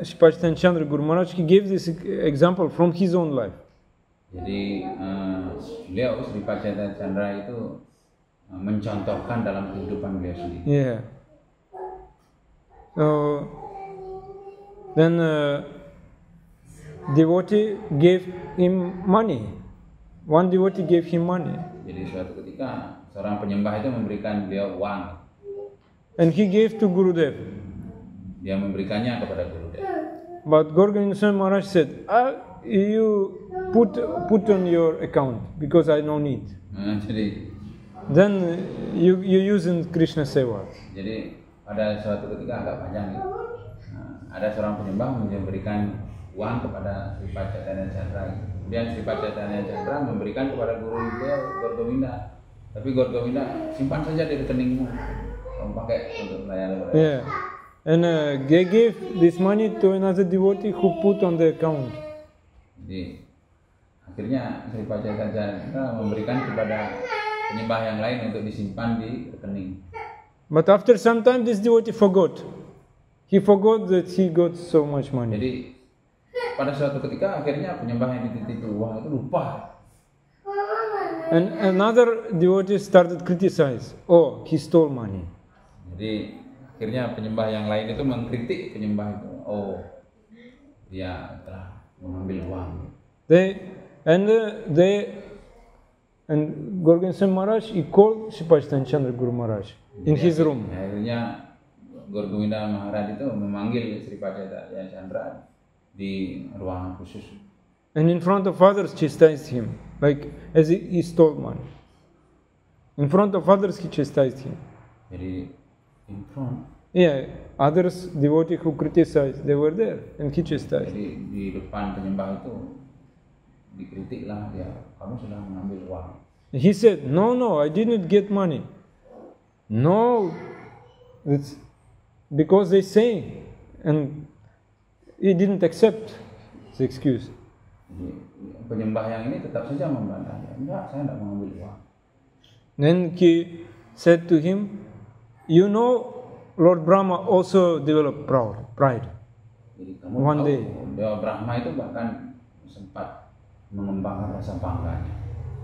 Shipachtan Chandra Guru Maharaj, he gave this example from his own life. Jadi beliau Sri Paceta Chandra itu mencontohkan dalam kehidupan beliau sendiri. Yeah. Then devotee gave him money. One devotee gave him money. Jadi suatu ketika seorang penyembah itu memberikan beliau uang. And he gave to Gurudev. Dia memberikannya kepada Gurudev. But Gorganinsan Maharaj said, you put on your account because I don't need. Jadi Then you use in Krishna Seva. Jadi pada suatu ketika agak panjang gitu. Ada seorang penyembah memberikan uang kepada Sri Pacetanya Chandra. Kemudian Sri Pacetanya Chandra memberikan kepada guru beliau Gorgovinda. Tapi Gorgovinda simpan saja di rekeningmu. Kamu pakai untuk pelayanan. Yeah. And they gave this money to another devotee who put on the account. Jadi akhirnya Sri Pacetanya Chandra memberikan kepada penyembah yang lain untuk disimpan di rekening. But after some time this devotee forgot. He forgot that he got so much money. Jadi pada suatu ketika akhirnya penyembah yang dititipi uang itu lupa. And another devotee started criticize. Oh, he stole money. Jadi akhirnya penyembah yang lain itu mengkritik penyembah itu. Oh, dia telah mengambil uang. And Gorganinsan Maharaj, he called Shipachtan Chandra Guru Maharaj in his room. Akhirnya Gorgovinda Maharaj itu memanggil Sri Pacetanya Chandra di ruangan khusus. And in front of others chastised him, like as he stole money. In front of others he chastised him. Jadi in front. Yeah, others devotee who criticized, they were there and he chastised. Jadi di depan penyembah itu dikritik lah dia, kamu sudah mengambil uang. He said, no, I didn't get money. No, it's because they say, and he didn't accept the excuse. Jadi, penyembah yang ini tetap saja membantah. Enggak, saya tidak mengambil uang. Then he said to him, you know, Lord Brahma also developed pride. Jadi kamu One tahu, day. Dewa Brahma itu bahkan sempat mengembangkan rasa bangganya.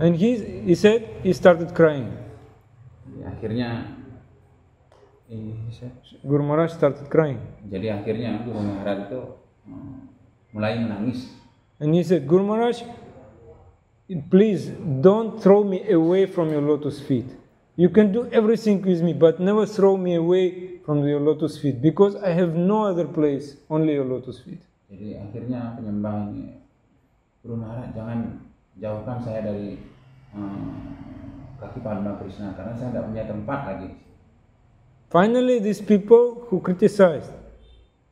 And he said he started crying. Jadi, akhirnya Guru Maharaj started crying. Jadi akhirnya Guru Maharaj itu mulai menangis. And he said, Guru Maharaj, please don't throw me away from your lotus feet. You can do everything with me, but never throw me away from your lotus feet, because I have no other place, only your lotus feet. Jadi akhirnya penyembah ini, Guru Maharaj, jangan jauhkan saya dari kaki Padma Krishna, karena saya tidak punya tempat lagi. Finally, these people who criticized,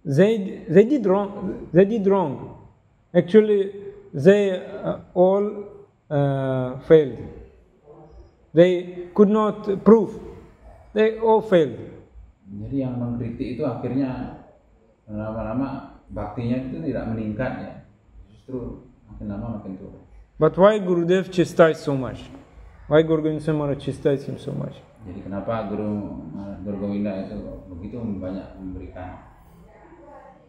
they did wrong. Actually, they all failed. They could not prove. They all failed. Jadi yang mengkritik itu akhirnya lama-lama baktinya itu tidak meningkat ya, justru makin lama makin turun. But why Gurudev chastised so much? Why Guru Govinda Maharaj chastised him so much? Jadi kenapa Guru Govinda itu begitu banyak memberikan?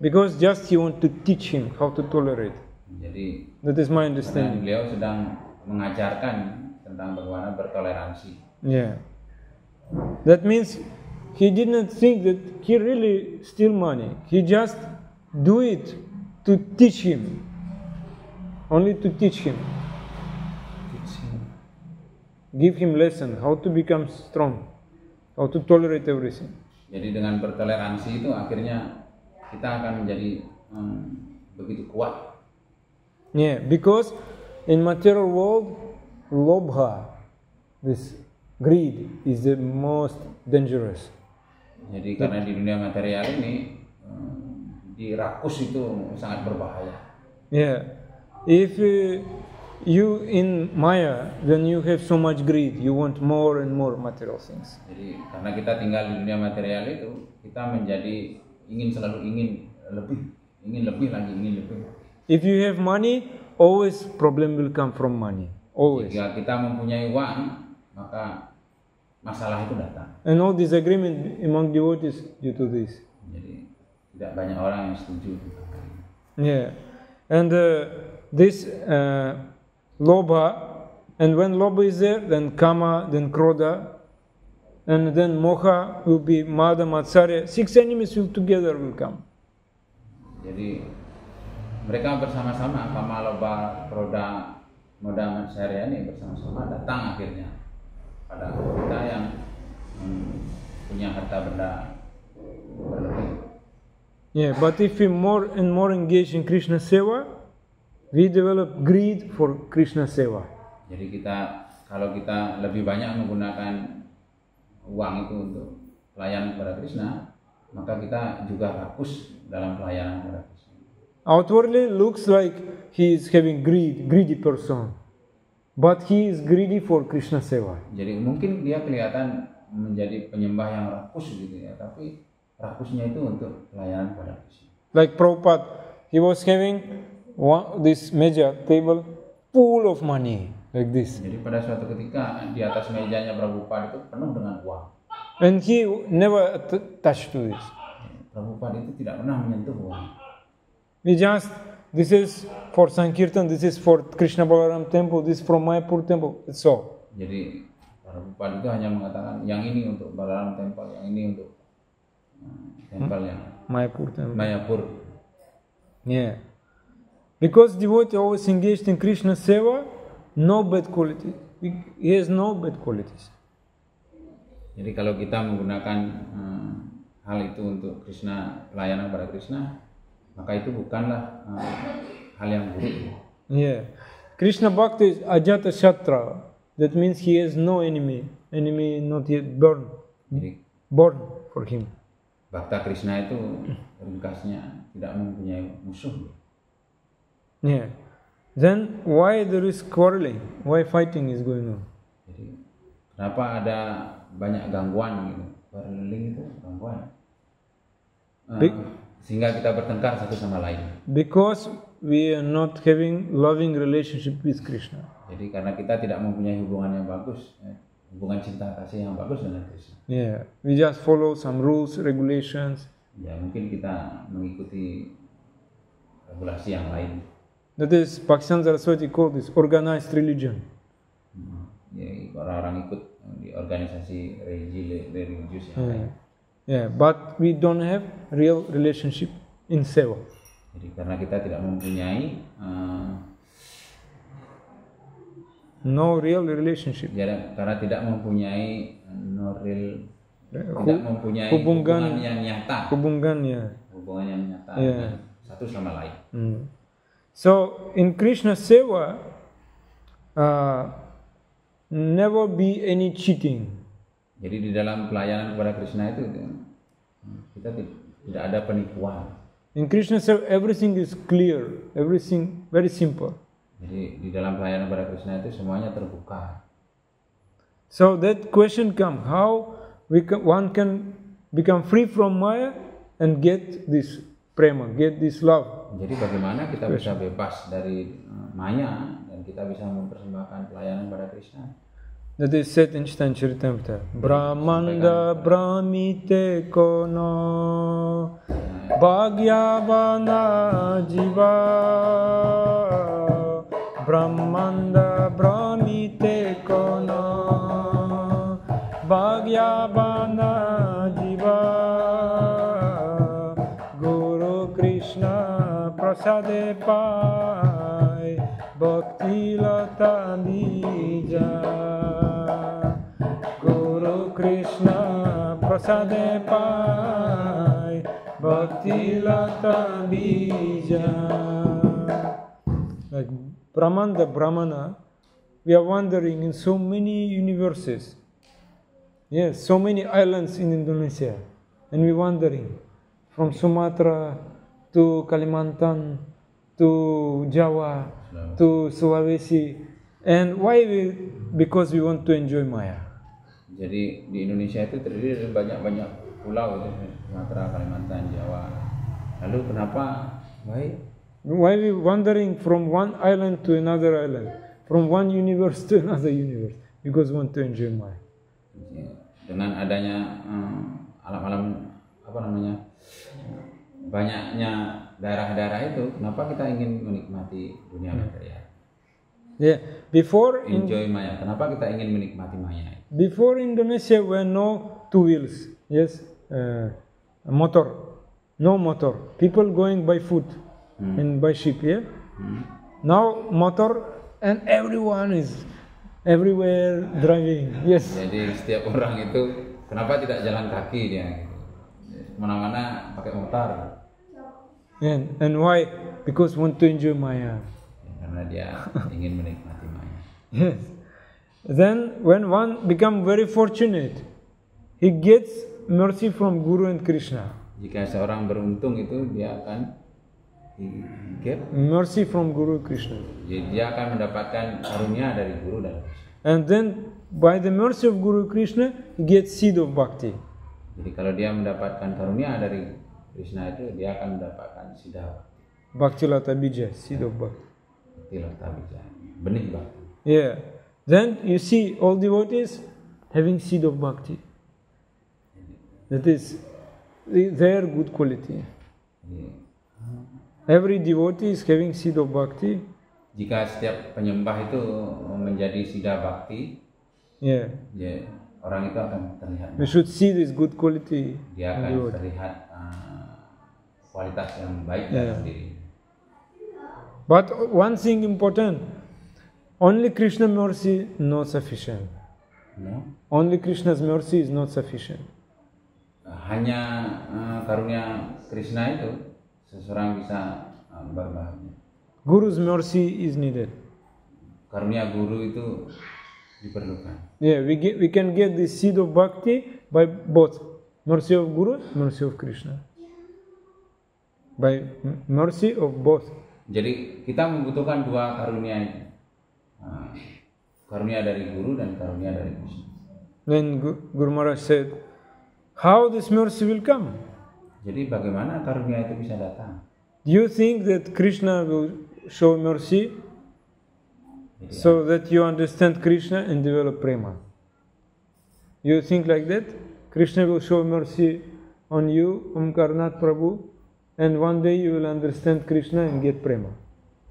Because just he want to teach him how to tolerate. Jadi That is my karena understanding. beliau sedang mengajarkan tentang bagaimana bertoleransi. Yeah. That means he didn't think that he really steal money. He just do it to teach him. Only to teach him. Give him lesson how to become strong, how to tolerate everything. Jadi dengan bertoleransi itu akhirnya kita akan menjadi begitu kuat. Yeah, because in material world, lobha, this greed, is the most dangerous. Jadi karena di dunia material ini di rakus itu sangat berbahaya. Yeah, if you in Maya, then you have so much greed. You want more and more material things. Jadi karena kita tinggal di dunia material itu, kita menjadi selalu ingin lebih lagi. If you have money, always problem will come from money. Always. Jika kita mempunyai uang, maka masalah itu datang. And all disagreement among devotees due to this. Jadi tidak banyak orang yang setuju. Yeah, and this lobha, and when lobha is there, then kama, then krodha, and then moha will be mada, matsarya. 6 enemies will together will come. Jadi mereka bersama-sama, kama, lobha, krodha, moda, matsarya ini bersama-sama datang akhirnya pada kita yang punya harta benda berlebih. Yeah, but if we more and more engage in Krishna Seva, we develop greed for Krishna Seva. Jadi kalau kita lebih banyak menggunakan uang itu untuk pelayanan kepada Krishna, maka kita juga rakus dalam pelayanan kepada Krishna. Outwardly looks like he is having greedy person, but he is greedy for Krishna Seva. Jadi mungkin dia kelihatan menjadi penyembah yang rakus gitu ya, tapi rakusnya itu untuk pelayanan kepada Krishna. Like Prabhupada, he was having this major table full of money, like this. Jadi pada suatu ketika di atas mejanya Prabhupada itu penuh dengan uang. And he never touched to this. Prabhupada itu tidak pernah menyentuh uang. This is for Sankirtan, this is for Krishna Balaram temple, this is from Mayapur temple, it's all. Jadi Prabhupada itu hanya mengatakan yang ini untuk Balaram temple, yang ini untuk temple yang Mayapur temple. Mayapur. Yeah. Because devotee always engaged in Krishna Seva, no bad quality. He has no bad qualities. Jadi kalau kita menggunakan hal itu untuk Krishna, pelayanan kepada Krishna, maka itu bukanlah hal yang buruk. Yeah. Krishna Bhakti is Ajata Shatra. That means he has no enemy. Enemy not yet born for him. Bhakta Krishna itu ringkasnya tidak mempunyai musuh. Yeah. Then why there is quarreling? Why fighting is going on? Jadi kenapa ada banyak gangguan gitu? Quarreling itu gangguan. Sehingga kita bertengkar satu sama lain. Because we are not having loving relationship with Krishna. Jadi karena kita tidak mempunyai hubungan yang bagus, hubungan cinta kasih yang bagus dengan Krishna. Yeah, we just follow some rules, regulations. Ya mungkin kita mengikuti regulasi yang lain. That is, Bhaktivedanta Saraswati called this organized religion. Ya, orang-orang ikut di organisasi religius yang lain. Yeah, but we don't have real relationship in seva. Jadi karena kita tidak mempunyai No real relationship. karena tidak mempunyai tidak mempunyai hubungan yang nyata. Hubungan, yeah. Hubungan yang nyata Yeah. satu sama lain. So in Krishna seva, never be any cheating. Jadi di dalam pelayanan kepada Krishna itu kita tidak ada penipuan. In Krishna seva, everything is clear, everything very simple. Jadi di dalam pelayanan kepada Krishna itu semuanya terbuka. So that question comes: how one can become free from Maya and get this prema, get this love? Jadi bagaimana kita bisa bebas dari maya dan kita bisa mempersembahkan pelayanan pada Krishna? That is said in Chaitanya Charitamrita. Brahmanda brahmite kono bhagyavana jiva. Brahmanda brahmite kono bhagyavana jiva. Guru Krishna prasade pai bhakti lata bija. Guru Krishna prasade pai bhakti lata bija. Like Brahmana, we are wandering in so many universes. Yes, so many islands in Indonesia, and we wandering from Sumatra to Kalimantan to Jawa to Sulawesi. And why? Because we want to enjoy Maya. Jadi di Indonesia itu terdiri dari banyak-banyak pulau itu, Sumatera, Kalimantan, Jawa. Lalu kenapa? Why we wandering from one island to another island, from one universe to another universe? Because we want to enjoy Maya. Dengan adanya alam-alam banyaknya daerah-daerah itu, kenapa kita ingin menikmati dunia material? Yeah, before enjoy Maya. Kenapa kita ingin menikmati Maya? Before Indonesia were no two wheels. Yes, motor, no motor. People going by foot. And by ship, yeah. Now motor and everyone is everywhere driving. Yes. Jadi setiap orang itu kenapa tidak jalan kaki dia? Mana-mana pakai motor. And why? Because want to enjoy Maya. Karena dia ingin menikmati Maya. Yes. Then when one become very fortunate, he gets mercy from Guru and Krishna. Jika seorang beruntung itu dia akan get mercy from Guru Krishna. Jadi dia akan mendapatkan karunia dari Guru dan Krishna. And then by the mercy of Guru Krishna, he gets seed of bhakti. Jadi kalau dia mendapatkan karunia dari Krishna itu dia akan mendapatkan sida bhakti lata bija, seed of bhakti. Bhakti lata bija, benih bhakti. Yeah. Then you see all devotees having seed of bhakti. That is their good quality. Every devotee is having seed of bhakti. Jika setiap penyembah itu menjadi sida bhakti, ya, orang itu akan terlihat. We should see this good quality. Dia akan terlihat kualitas yang baik dalam diri. But one thing important, only Krishna mercy not sufficient. No? Only Krishna's mercy is not sufficient. Hanya karunia Krishna itu seseorang bisa berbahagia. Guru's mercy is needed. Karunia guru itu diperlukan. Yeah, we can get the seed of bhakti by both Mercy of Guru, mercy of Krishna. By mercy of both. Jadi kita membutuhkan dua karunia ini. Karunia dari Guru dan karunia dari Krishna. Then Guru Maharaj said, how this mercy will come? Jadi bagaimana karunia itu bisa datang? Do you think that Krishna will show mercy so that you understand Krishna and develop prema? You think like that? Krishna will show mercy on you, Karnath Prabhu, and one day you will understand Krishna and get prema.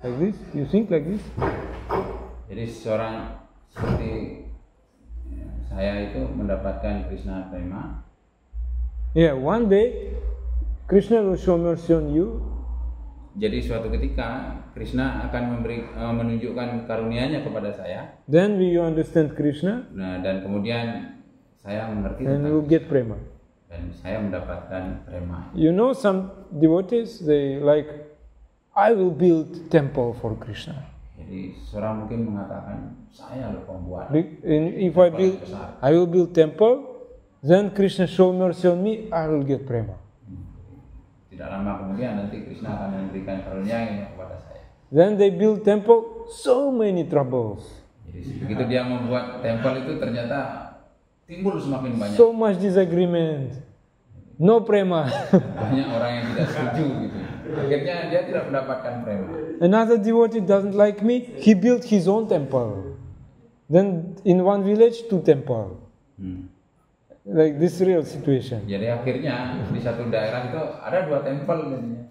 Like this? You think like this? Jadi seorang seperti saya itu mendapatkan Krishna prema. Yeah, one day Krishna will show mercy on you. Jadi suatu ketika Krishna akan menunjukkan karunia-Nya kepada saya. Then you understand Krishna. Nah, dan kemudian saya mengerti and you get prema. Dan saya mendapatkan prema. You know some devotees, they like, I will build temple for Krishna. Jadi seorang mungkin mengatakan, saya loh pembuat. If I will build temple, then Krishna show mercy on me, I will get prema. Tidak lama kemudian nanti Krishna akan memberikan karunia-Nya kepada saya. Then they build temple, so many troubles. Jadi begitu dia membuat temple itu ternyata timbul semakin banyak. So much disagreement, no prema. Banyak orang yang tidak setuju gitu. Akhirnya dia tidak mendapatkan prema. Another devotee doesn't like me, he built his own temple. Then in one village, 2 temple. Like this real situation. Jadi akhirnya di satu daerah itu ada 2 temple jadinya.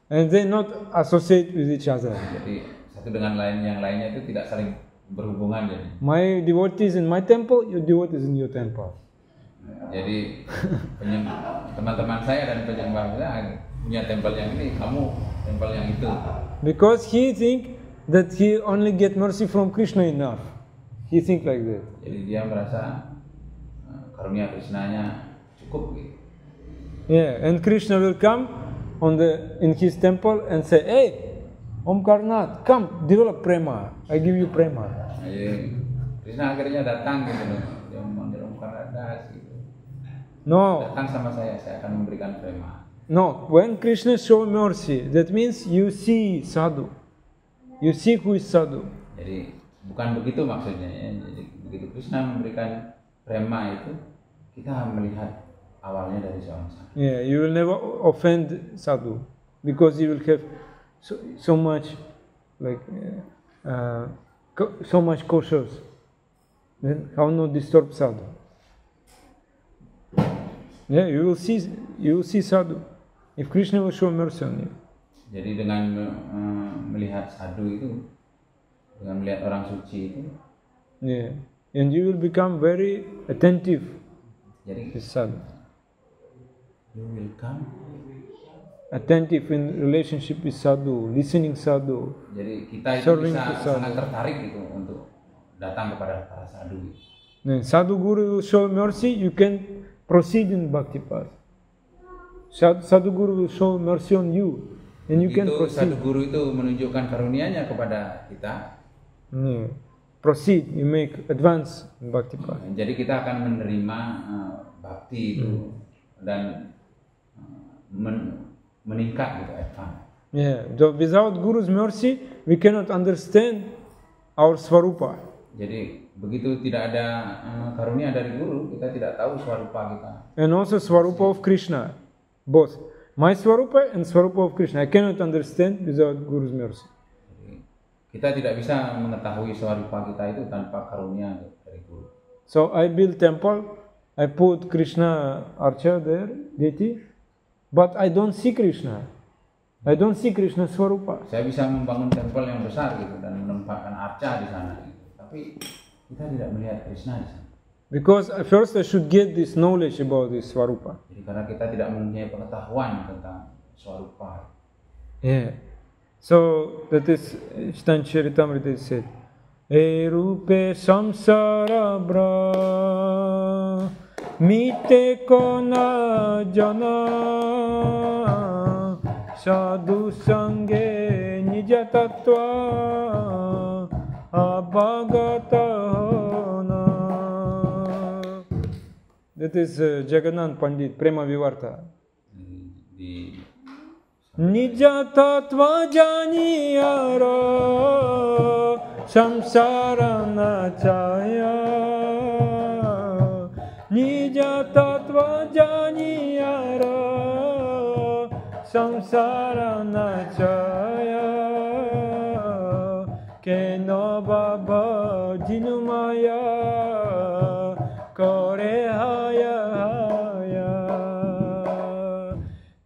And they not associate with each other. Jadi satu dengan yang lainnya itu tidak saling berhubungan jadi. My devotees in my temple, your devotees in your temple. Jadi teman-teman saya dan penyembah saya punya temple yang ini, kamu temple yang itu. Because he think that he only get mercy from Krishna enough. He think like that. Jadi dia merasa karunia Krishna-nya cukup gitu. Yeah, and Krishna will come in his temple and say, hey, Om Karnath, come develop prema. I give you prema. Jadi Krishna akhirnya datang gitu loh. Dia memanggil Om Karnath gitu. No. Datang sama saya akan memberikan prema. No, when Krishna show mercy, that means you see sadhu. You see who is sadhu. Jadi bukan begitu maksudnya ya. Jadi begitu Krishna memberikan prema itu, kita melihat awalnya dari seorang sadhu. Yeah, you will never offend sadhu because you will have so much like so much cautious. Then how not disturb sadhu? Yeah, you will see sadhu. If Krishna will show mercy on you. Jadi dengan melihat sadhu itu, dengan melihat orang suci itu, yeah, and you will become very attentive. Jadi sadhu. You will come attentive in relationship with sadhu, listening sadhu. Jadi kita itu bisa sangat tertarik gitu untuk datang kepada para sadhu. Then sadhu guru will show mercy, you can proceed in bhakti path. Sadhu guru will show mercy on you, and you can proceed. Sadhu guru itu menunjukkan karunia-Nya kepada kita. Yeah. Proceed, you make advance in bhakti path. Jadi kita akan menerima bhakti itu dan meningkat gitu, advance. Yeah, so without Guru's mercy, we cannot understand our swarupa. Jadi begitu tidak ada karunia dari guru, kita tidak tahu swarupa kita. And also swarupa of Krishna, both my swarupa and swarupa of Krishna, I cannot understand without Guru's mercy. Jadi, kita tidak bisa mengetahui swarupa kita itu tanpa karunia dari guru. So I build temple, I put Krishna archa there, deity, but I don't see Krishna. I don't see Krishna swarupa. Saya bisa membangun temple yang besar gitu dan menempatkan arca di sana gitu. Tapi kita tidak melihat Krishna di sana. Because first I should get this knowledge about this swarupa. Jadi karena kita tidak mempunyai pengetahuan tentang swarupa. Yeah. So that is Chaitanya Charitamrita said, E rupe samsara bra mite kona jana sadhu sange nija tattva abhagata na. That is Jagannath Pandit, Prema Vivarta. Di Nija tattva janiyara samsara nachaya. Nija tattva janiyara samsara nachaya. Keno baba jinumaya kore haya haya.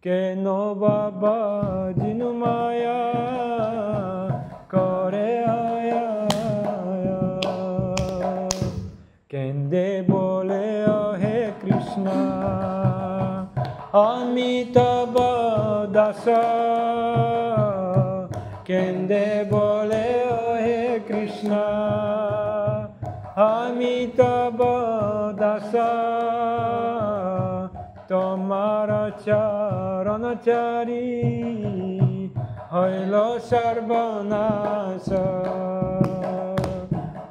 Keno baba jinumaya kore haya haya. Kende bole o he Krishna Amitabha dasa. Kende bole o he Krishna Amitabha dasa. Tomara charanachari hoilo sarvanasa.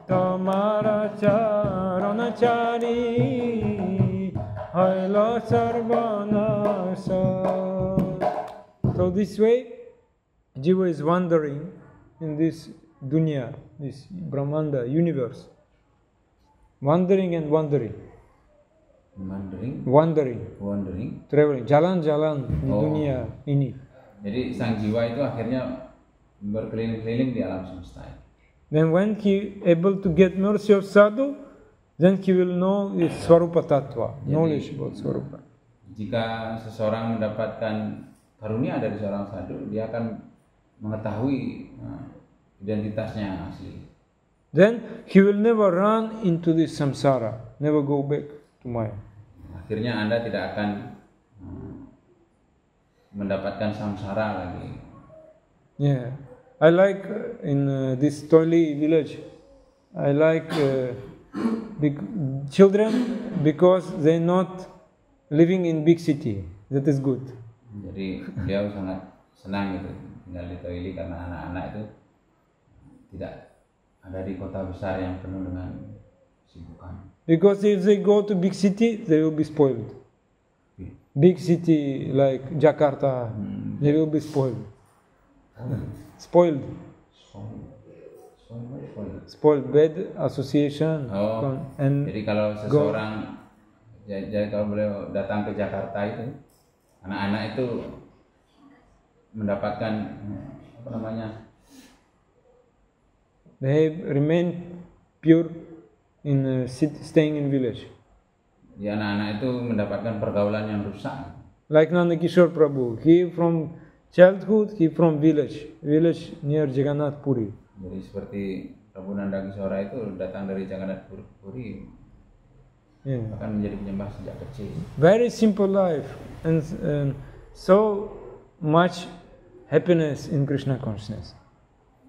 Tomara charanachari hoilo sarvanasa. So this way Jiva is wandering in this dunya, this Brahmanda universe. Wandering and wandering. Wandering, traveling, jalan-jalan di dunia ini. Jadi sang jiwa itu akhirnya berkeliling-keliling di alam semesta. Then when he able to get mercy of sadhu, then he will know his Swarupa Tattva, knowledge about Swarupa. Jika seseorang mendapatkan karunia dari seorang sadhu, dia akan mengetahui identitasnya asli. Then he will never run into this samsara, never go back to Maya. Akhirnya Anda tidak akan mendapatkan samsara lagi. Yeah, I like in this Toli village, I like children because they're not living in big city. That is good. Jadi dia sangat senang gitu tinggal di Toili karena anak-anak itu tidak ada di kota besar yang penuh dengan kesibukan. Because if they go to big city, they will be spoiled. Big city like Jakarta, they will be spoiled. Spoiled. Bad association. And jadi kalau seseorang, jadi kalau beliau datang ke Jakarta itu, anak-anak itu mendapatkan apa namanya? They remain pure in staying in village. Ya, anak-anak itu mendapatkan pergaulan yang rusak. Like Nanda Kishore Prabhu, he from childhood, he from village near Jagannath Puri. Jadi seperti Prabhu Nanda Kishora itu datang dari Jagannath Puri, akan menjadi penyembah sejak kecil. Very simple life and so much happiness in Krishna consciousness.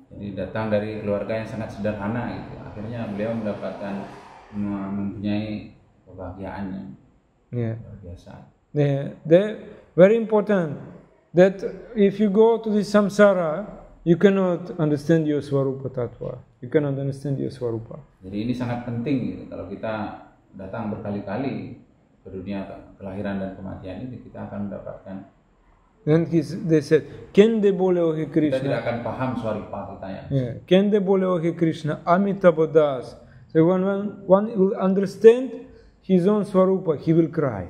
Jadi datang dari keluarga yang sangat sederhana gitu. Akhirnya beliau mendapatkan mempunyai kebahagiaan yang luar biasa. They're very important that if you go to the samsara, you cannot understand your Swarupa Tattva. You cannot understand your Swarupa. Jadi ini sangat penting gitu. Kalau kita datang berkali-kali ke dunia kelahiran dan kematian ini, kita akan mendapatkan. Then they said, Kende bole o he Krishna. Kita tidak akan paham Swarupa kita yang. Kende bole o he Krishna, Amitabha das. So when one will understand his own Swarupa, he will cry.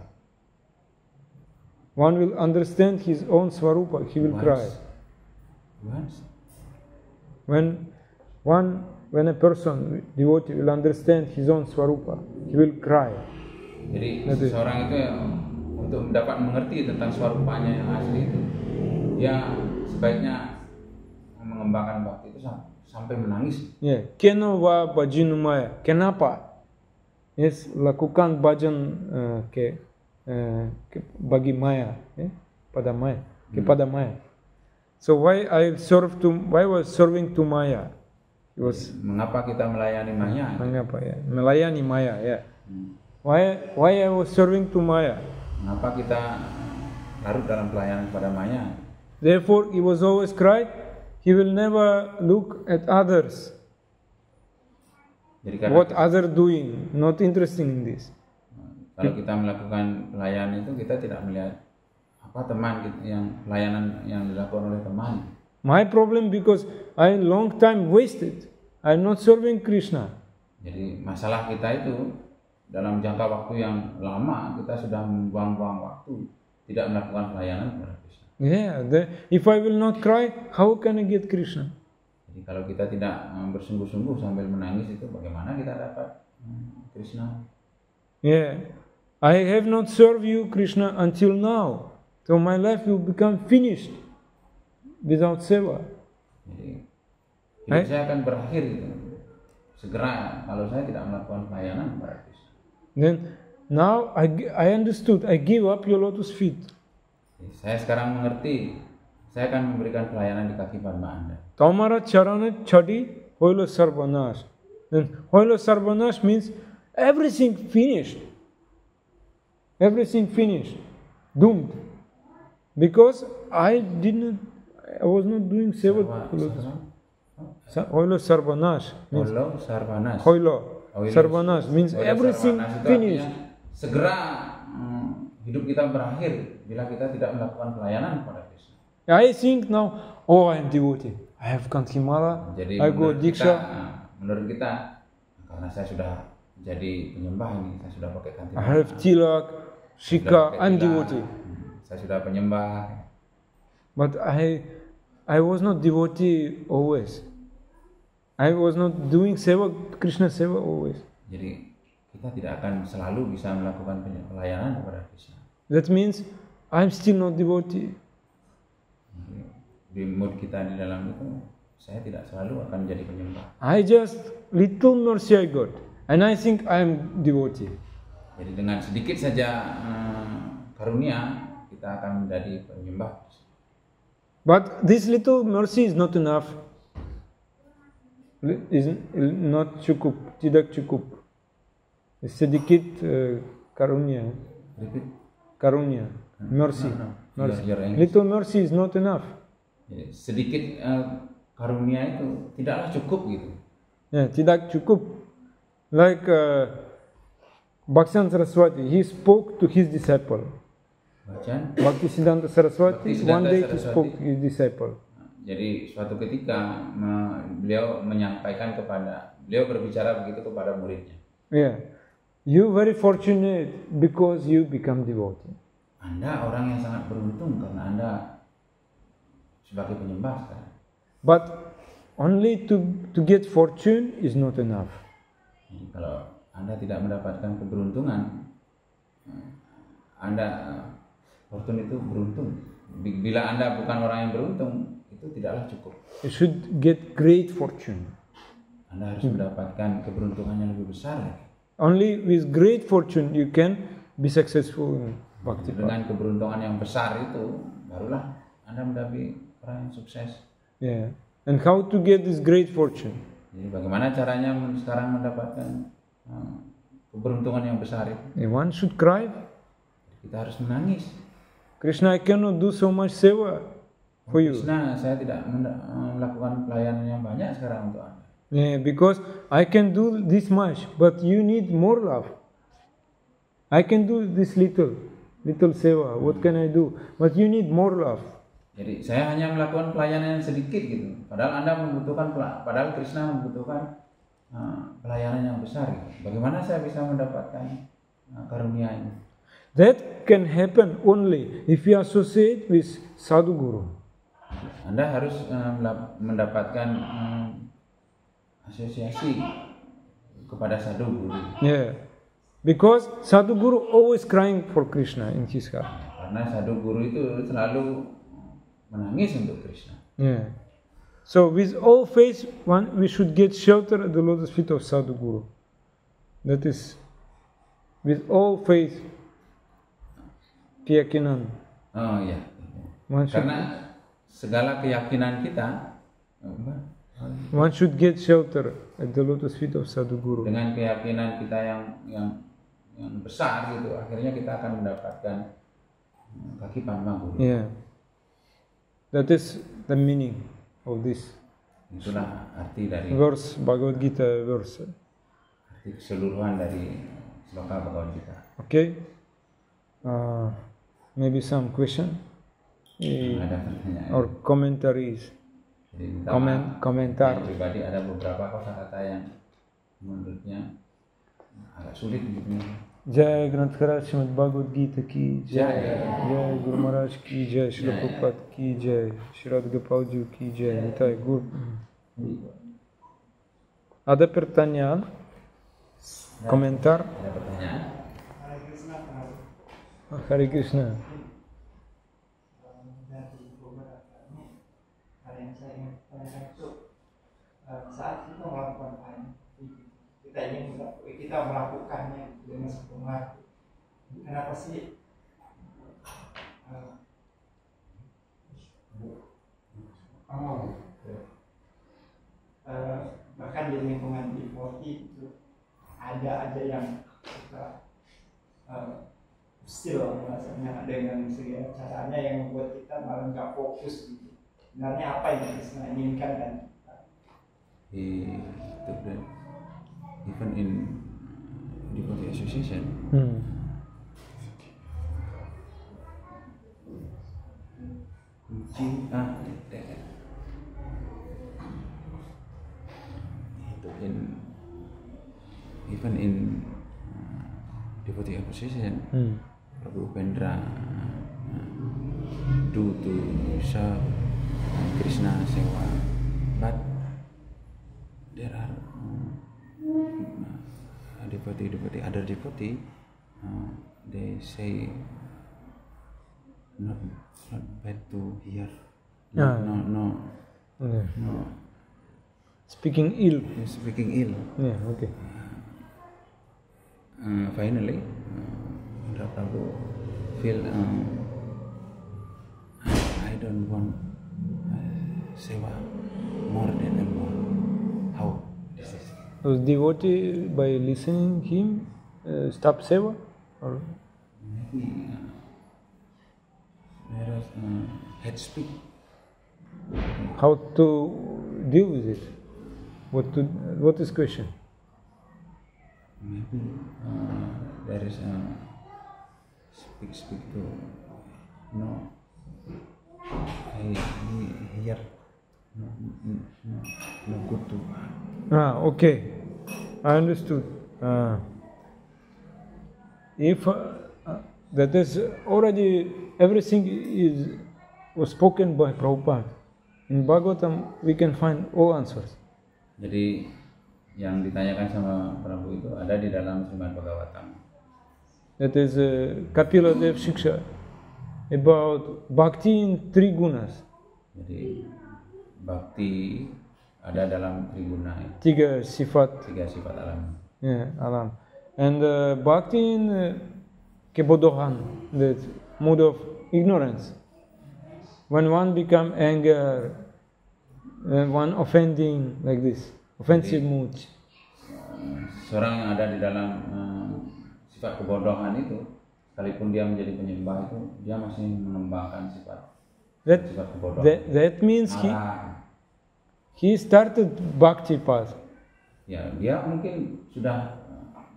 One will understand his own Swarupa, he will cry. When a person, devotee, will understand his own Swarupa, he will cry. Jadi seseorang itu untuk dapat mengerti tentang Swarupanya yang asli itu, dia sebaiknya mengembangkan bhakti itu sampai menangis. Kenapa bhajan maya? Kenapa? Yes, lakukan bhajan bagi maya, pada maya, kepada maya. So why was serving to Maya? Mengapa kita melayani Maya? Mengapa melayani Maya Why I was serving to Maya? Mengapa kita larut dalam pelayanan pada Maya? Therefore he was always cried. He will never look at others. What other doing? Not interested in this. Kalau kita melakukan pelayanan itu kita tidak melihat apa teman kita yang pelayanan yang dilakukan oleh teman. My problem because I long time wasted. I'm not serving Krishna. Jadi masalah kita itu dalam jangka waktu yang lama kita sudah membuang-buang waktu tidak melakukan pelayanan kepada Krishna. Yeah, if I will not cry, how can I get Krishna? Jadi kalau kita tidak bersungguh-sungguh sambil menangis itu bagaimana kita dapat Krishna? Yeah, I have not served you Krishna until now. So my life will become finished without seva. Jadi hidup saya akan berakhir gitu. Segera kalau saya tidak melakukan pelayanan kepada Krishna. Then now I understood. I give up your lotus feet. Jadi, saya sekarang mengerti. Saya akan memberikan pelayanan di kaki Padma Anda. Tamara charana chadi hoilo sarvanash. Then hoilo sarvanash means everything finished. Everything finished. Doomed. Because I was not doing seva. Hoilo sarvanash means Hoilo sarvanas. hoilo sarvanash means everything finished. Segera hidup kita berakhir bila kita tidak melakukan pelayanan kepada Krishna. I think now, oh, I am devotee. I have Kanthimala, Jadi I go Diksha. menurut kita karena saya sudah jadi penyembah ini, saya sudah pakai I kantimala. have Tilak, Shika, I'm devotee. Saya sudah penyembah. But I was not devotee always. I was not doing seva, Krishna seva always. Jadi kita tidak akan selalu bisa melakukan pelayanan kepada Krishna. That means I'm still not devotee. Di mood kita di dalam itu, saya tidak selalu akan menjadi penyembah. I just little mercy I got, and I think I'm devotee. Jadi dengan sedikit saja karunia kita akan menjadi penyembah. But this little mercy is not enough. Is not cukup, tidak cukup. Sedikit karunia. Repeat. Karunia, mercy. Mercy. Your English. Little mercy is not enough. Jadi, sedikit karunia itu tidaklah cukup gitu. Yeah, tidak cukup. Like Bhaktivedanta Saraswati, he spoke to his disciple. Bacaan. Bhaktisiddhanta Saraswati, Bhaktisiddhanta one day he Saraswati. spoke to his disciple. Jadi suatu ketika beliau berbicara begitu kepada muridnya. Yeah, you very fortunate because you become devotee. Anda orang yang sangat beruntung karena Anda sebagai penyembah sekarang. But only to get fortune is not enough. Jadi kalau Anda tidak mendapatkan keberuntungan, Anda fortune itu beruntung. Bila Anda bukan orang yang beruntung, itu tidaklah cukup. You should get great fortune. Anda harus mendapatkan keberuntungan yang lebih besar lagi. Only with great fortune you can be successful in bhakti. Dengan keberuntungan yang besar itu, barulah Anda menjadi orang yang sukses. Yeah. And how to get this great fortune? Jadi bagaimana caranya sekarang mendapatkan keberuntungan yang besar itu? One should cry. Kita harus menangis. Krishna, I cannot do so much seva for you. Krishna, saya tidak melakukan pelayanan yang banyak sekarang untuk Anda. Yeah, because I can do this much, but you need more love. I can do this little seva. What can I do? But you need more love. Jadi saya hanya melakukan pelayanan yang sedikit gitu. Padahal padahal Krishna membutuhkan pelayanan yang besar gitu. Bagaimana saya bisa mendapatkan karunia ini? That can happen only if you associate with sadhu guru. Anda harus mendapatkan asosiasi kepada sadhu guru. Yeah, because sadhu guru always crying for Krishna in his heart. Karena sadhu guru itu selalu menangis untuk Krishna. Yeah. So with all faith, we should get shelter at the lotus feet of sadhu guru. That is, with all faith, keyakinan. Oh iya. Karena segala keyakinan kita, one should get shelter at the lotus feet of sadhu guru. Dengan keyakinan kita yang besar gitu, akhirnya kita akan mendapatkan kaki Padma Guru. Yeah. That is the meaning of this Itulah arti dari verse, Bhagavad Gita verse. arti keseluruhan dari sloka Bhagavad Gita. Okay. Maybe some question Ada pertanyaan. or commentaries. Jadi Komentar. saya pribadi ada beberapa kosakata yang menurutnya agak sulit gitu. Jai Granth Maharaj Srimad Bhagavad Gita ki jai. Jai. Jai Guru Maharaj ki jai. Srila Jai. Prabhupada ki jai. Sri Gopalji ki jai. Nitai Guru. Ada pertanyaan? Komentar? Ada pertanyaan? Hare Krishna. Dari beberapa hal yang saya ingin tanyakan itu saat kita melakukan hal kita melakukannya dengan sepenuh hati. Kenapa sih bahkan di lingkungan devotee itu ada aja yang suka still rasanya dengan segala caranya yang membuat kita malah nggak fokus gitu. Sebenarnya apa yang Krishna inginkan dan Even in devotee association, kunci itu even in devotee association, Prabhu Upendra do to serve Krishna Sewa, but there are other devotee, they say not bad to hear, no, Speaking ill. speaking ill. Yeah, okay. Finally, Indra Prabhu feel I don't want Sewa more than more. How this is? Was devotee by listening him stop seva or Maybe there is head speak. how to deal with it? What is question? Maybe there is speak to no. Here no good to. Okay, I understood. If that is already everything was spoken by Prabhupada. In Bhagavatam we can find all answers. Jadi yang ditanyakan sama Prabhu itu ada di dalam Srimad Bhagavatam. That is Kapila Dev Shiksha about bhakti in three gunas. Jadi bakti ada dalam triguna, Tiga sifat. tiga sifat alam. Yeah, alam. And bhakti in kebodohan, that mode of ignorance. When one become anger, one offending like this, offensive mood. Seorang yang ada di dalam sifat kebodohan itu, sekalipun dia menjadi penyembah itu, dia masih mengembangkan sifat kebodohan. That means Marah. he started bhakti path. Ya, dia mungkin sudah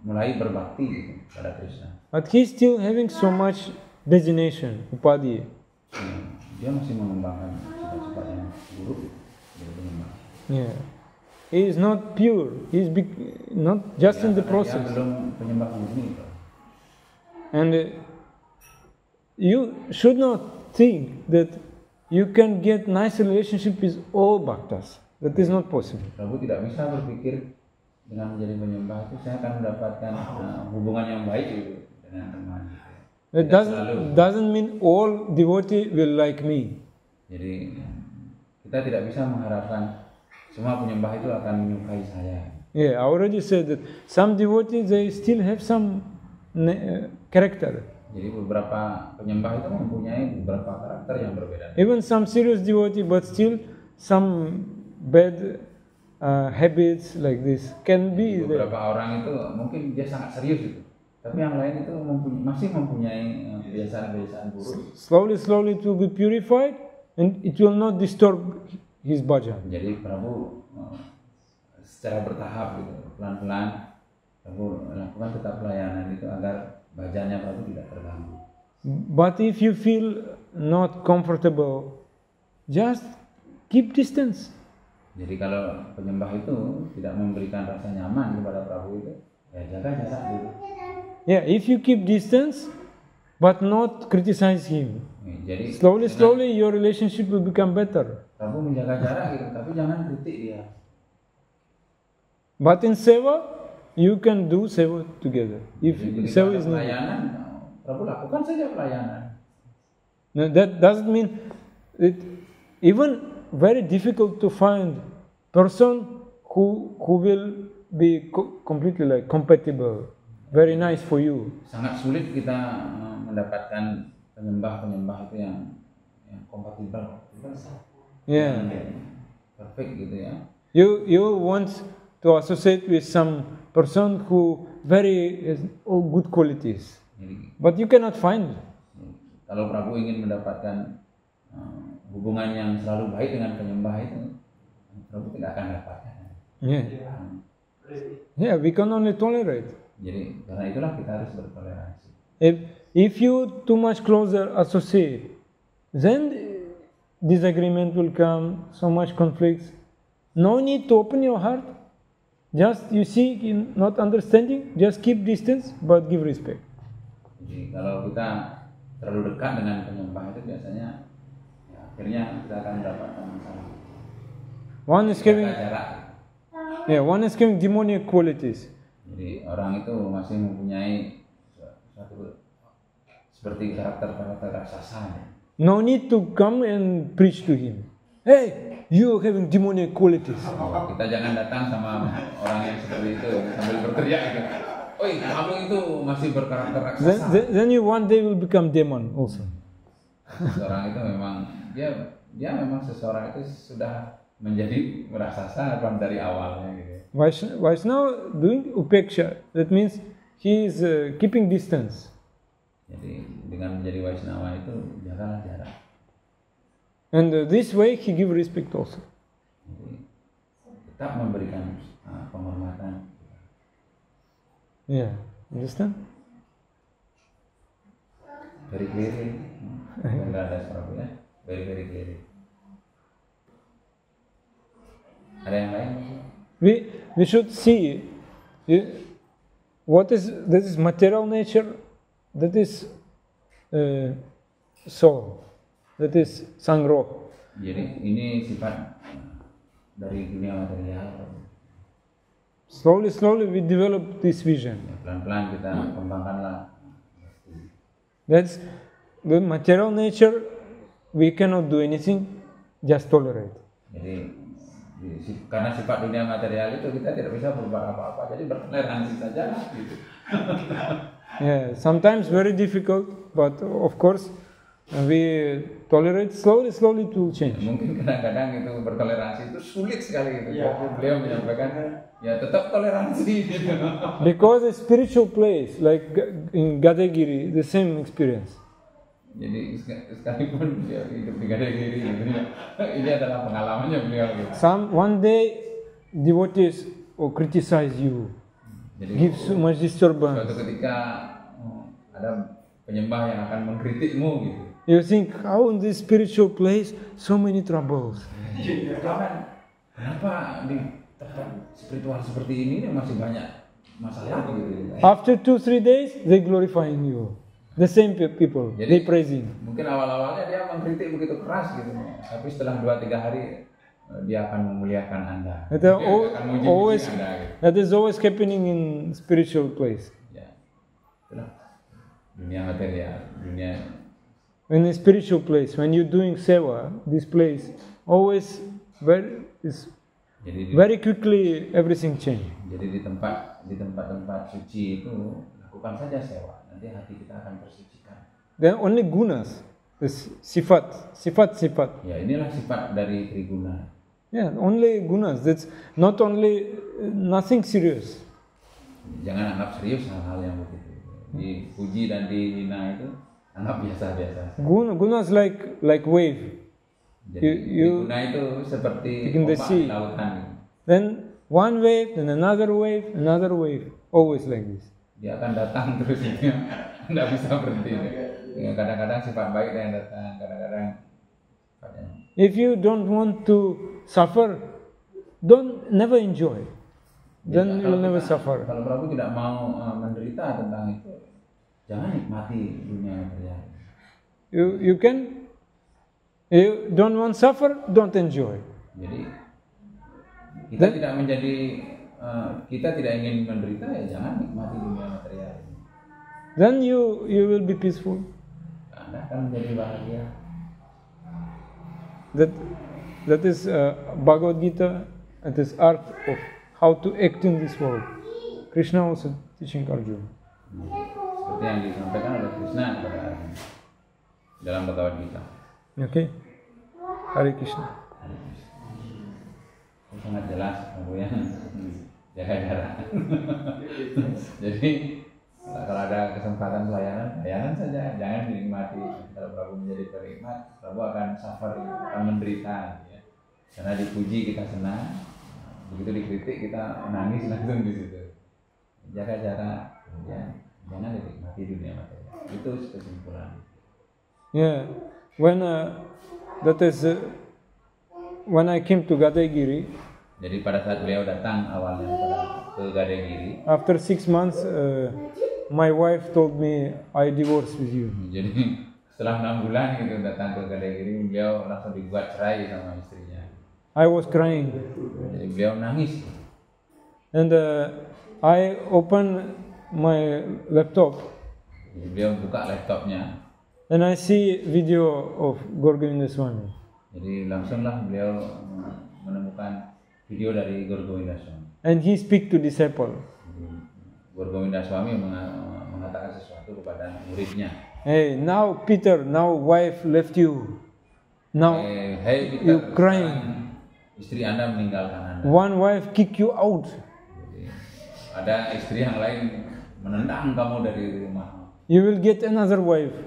mulai berbakti gitu pada Krishna. But he's still having so much designation, upadhi. Ya, dia masih mengembangkan sifat-sifat yang buruk dari penyembah. Yeah. He is not pure. He is not just in the Dia process. belum penyembah murni gitu. And you should not think that you can get nice relationship with all bhaktas. That is not possible. Prabu tidak bisa berpikir dengan menjadi penyembah itu saya akan mendapatkan hubungan yang baik gitu dengan teman. It doesn't mean all devotee will like me. Jadi kita tidak bisa mengharapkan semua penyembah itu akan menyukai saya. Yeah, I already said that some devotees they still have some character. Jadi beberapa penyembah itu mempunyai beberapa karakter yang berbeda. Even some serious devotee, but still some bad habits like this can be there. Beberapa orang itu mungkin dia sangat serius gitu, tapi yang lain itu masih mempunyai kebiasaan-kebiasaan buruk. Slowly it will be purified and it will not disturb his bhajan. Jadi Prabu secara bertahap gitu, pelan-pelan Prabu lakukan tetap pelayanan itu agar bajannya Prabu tidak terganggu. But if you feel not comfortable, just keep distance. Jadi kalau penyembah itu tidak memberikan rasa nyaman kepada Prabu itu, ya jaga jarak dulu. Yeah, if you keep distance, but not criticize him. Jadi Slowly, your relationship will become better. Prabu menjaga jarak gitu, tapi jangan kritik dia. But in seva, you can do seva together. If Jadi seva kalau is needed. pelayanan, Prabu lakukan saja pelayanan. No, that doesn't mean it. Even very difficult to find person who will be completely like compatible, very nice for you. Sangat sulit kita mendapatkan penyembah itu yang kompatibel. Yeah, Perfect gitu ya. you want to associate with some person who very has all good qualities, Jadi but you cannot find. kalau Prabu ingin mendapatkan hubungan yang selalu baik dengan penyembah itu, Prabu tidak akan dapatkan. Yeah, yeah, we can only tolerate. Jadi karena itulah kita harus bertoleransi. If you too much closer associate, then disagreement will come, so much conflicts. No need to open your heart. Just you see in not understanding, just keep distance but give respect. Jadi kalau kita terlalu dekat dengan penyembah itu biasanya ya, akhirnya kita akan mendapatkan masalah. One is having, Jaga jarak. one is having demonic qualities. Jadi orang itu masih mempunyai suatu seperti karakter raksasa. No need to come and preach to him. Hey, you having demonic qualities. Kita jangan datang sama orang yang seperti itu sambil berteriak gitu. Oi, kamu itu masih berkarakter raksasa. Then you one day will become demon also. Seseorang itu memang dia memang seseorang itu sudah menjadi raksasa dari awalnya gitu. Vaishnava doing upeksha, that means he is keeping distance. Jadi dengan menjadi Vaishnava itu jagalah jarak. And this way he give respect also. Jadi tetap memberikan penghormatan. Yeah, understand? Very clear. Enggak ada Prabu ya. Very clear. Ada yang lain? We should see what is this is material nature, that is soul, that is sangroh. Jadi ini sifat dari dunia material. Slowly we develop this vision. Pelan-pelan kita kembangkanlah. That's the material nature. We cannot do anything, just tolerate. Jadi karena sifat dunia material itu kita tidak bisa berbuat apa-apa, jadi bertoleransi saja gitu. Yeah, sometimes very difficult, but of course we tolerate slowly it will change. Mungkin kadang-kadang itu bertoleransi itu sulit sekali gitu. Ya. Beliau menyampaikan ya tetap toleransi gitu. Because a spiritual place like in Gadagiri, the same experience. Jadi sekalipun dia hidup di Gadagiri gitu ya. Ini adalah pengalamannya beliau gitu. One day devotees will criticize you, Jadi give so much disturbance. suatu ketika ada penyembah yang akan mengkritikmu gitu. You think, how in this spiritual place so many troubles? Kenapa di tempat spiritual seperti ini masih banyak masalah gitu. After 2-3 days, they glorifying you. The same people, Jadi, they praising. Mungkin awal-awalnya dia mengkritik begitu keras gitu, tapi setelah 2-3 hari dia akan memuliakan Anda. That, Dia akan always, Anda gitu. that is always happening in spiritual place. Ya, itulah dunia material, dunia. In a spiritual place, when you're doing seva, this place always very quickly everything change. Jadi di tempat-tempat suci itu lakukan saja sewa, nanti hati kita akan tersucikan. Then only gunas, this sifat. Ya inilah sifat dari triguna. Yeah, only gunas. That's not only nothing serious. Jangan anggap serius hal-hal yang begitu. Dipuji dan dihina itu anggap biasa-biasa. Gunas like wave. Jadi triguna itu seperti in the ombak sea. di lautan. Then one wave, then another wave, always like this. dia akan datang terus itu, nggak bisa berhenti. Kadang-kadang sifat baik yang datang, kadang-kadang. If you don't want to suffer, never enjoy. Then you will never suffer. Kalau Prabu tidak mau menderita tentang itu, jangan nikmati dunia material. You don't want suffer, don't enjoy. Jadi kita tidak ingin menderita, ya jangan nikmati dunia material. Then you will be peaceful. Anda akan menjadi bahagia. That is Bhagavad Gita. It is art of how to act in this world. Krishna also teaching Arjuna. Seperti yang disampaikan oleh Krishna kepada Arjuna dalam Bhagavad Gita. Okay. Hare Krishna. Sangat jelas, Prabu ya. Jaga jarak. Jadi kalau ada kesempatan pelayanan saja, jangan dinikmati. Kalau Prabu menjadi penikmat, Prabu akan suffer, akan menderita. Ya. Karena dipuji kita senang, begitu dikritik kita menangis langsung di situ. Jaga jarak, ya. Jangan dinikmati dunia material. Itu kesimpulan. Yeah, when I came to Gadagiri. Jadi pada saat beliau datang awalnya ke Gadagiri. After 6 months, my wife told me I divorce with you. Jadi setelah 6 bulan gitu datang ke Gadagiri, beliau langsung dibuat cerai sama istrinya. I was crying. Jadi beliau nangis. And I opened my laptop. Jadi beliau buka laptopnya. And I see video of Gorgovinda Swami. Jadi langsunglah beliau menemukan video dari Gorgovinda Swami. And he speak to disciple. Gorgovinda Swami mengatakan sesuatu kepada muridnya. Hey, now Peter, now wife left you. Now Hey Peter, you crying. Istri Anda meninggalkan Anda. One wife kick you out. Jadi, ada istri yang lain menendang kamu dari rumah. You will get another wife.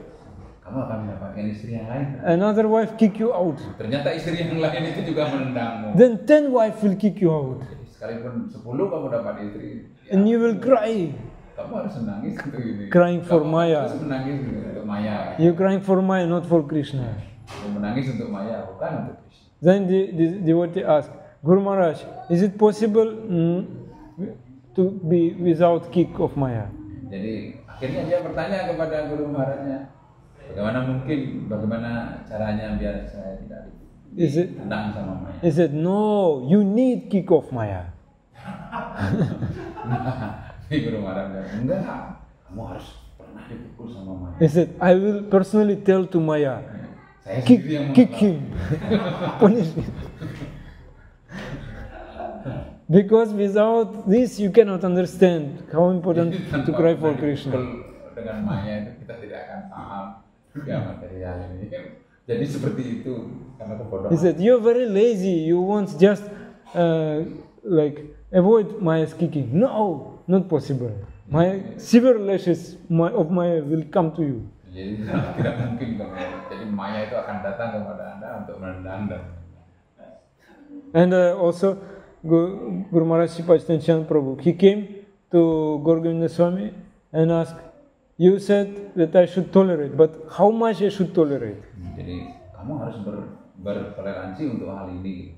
Kamu akan mendapatkan istri yang lain. Another wife kick you out. Ternyata istri yang lain itu juga menendangmu. Then 10 wife will kick you out. Jadi, sekalipun 10 kamu dapat istri, And you will cry. kamu harus menangis untuk ini. Crying for Kamu Maya. harus menangis untuk Maya. You crying for Maya, not for Krishna. Menangis untuk Maya, bukan untuk Krishna. Then the devotee asked, Guru Maharaj, is it possible to be without kick of Maya? Jadi akhirnya dia bertanya kepada Guru Maharajnya, bagaimana caranya biar saya tidak ditendang sama Maya. He said, no, you need kick of Maya. Guru Maharaj bilang, enggak, kamu harus pernah dipukul sama Maya. He said, I will personally tell to Maya, Saya sendiri yang kick him, punish him. Because without this you cannot understand how important to cry for Krishna. Dengan Maya itu kita tidak akan paham dunia material ini. Jadi seperti itu karena kebodohan. He said, you're very lazy. You want just avoid Maya's kicking. No, not possible. My severe lashes of Maya will come to you. Jadi tidak mungkin jadi Maya itu akan datang kepada Anda untuk menendang Anda. And also Guru Maharaj Sipajtan Prabhu, he came to Gorgovinda Swami and asked, you said that I should tolerate, but how much I should tolerate? Jadi kamu harus bertoleransi untuk hal ini.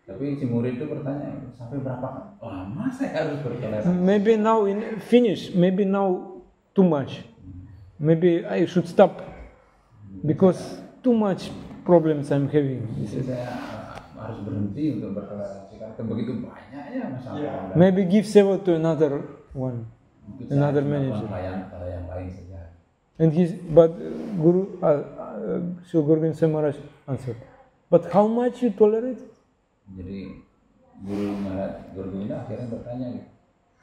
Tapi si murid itu bertanya, sampai berapa lama saya harus bertoleransi? Maybe now finish, maybe now too much. Maybe I should stop because too much problems I'm having. Jadi saya harus berhenti untuk bertoleransi karena begitu banyaknya masalah. Maybe give seva to another one, another manager. Pada yang lain saja. And but Guru Gorgovinda Maharaj answered, but how much you tolerate? Jadi Guru Gorgovinda akhirnya bertanya,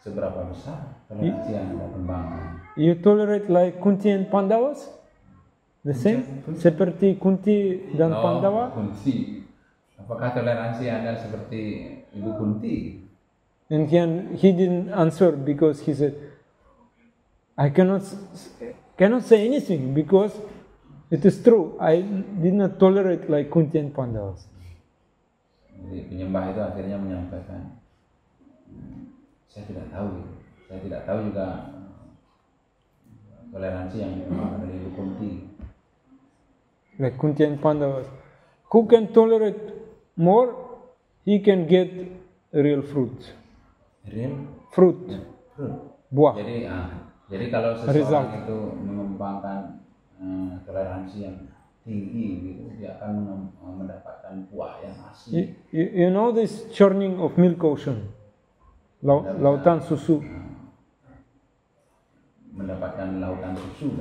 seberapa besar toleransi yang Anda kembangkan? You tolerate like Kunti and Pandavas? The same? Seperti Kunti dan Pandawa? Kunti. Apakah toleransi Anda seperti Ibu Kunti? And he didn't answer because he said, I cannot say anything because it is true. I did not tolerate like Kunti and Pandavas. Jadi penyembah itu akhirnya menyampaikan, saya tidak tahu juga toleransi yang dimaksud dari Kunti. Like Kunti and Pandavas. Who can tolerate more, he can get real fruit. Real Fruit. fruit. Buah. Jadi kalau seseorang Result. itu mengembangkan toleransi yang tinggi gitu, dia akan mendapatkan buah yang asli. You know this churning of milk ocean? Lautan susu. Mendapatkan lautan susu.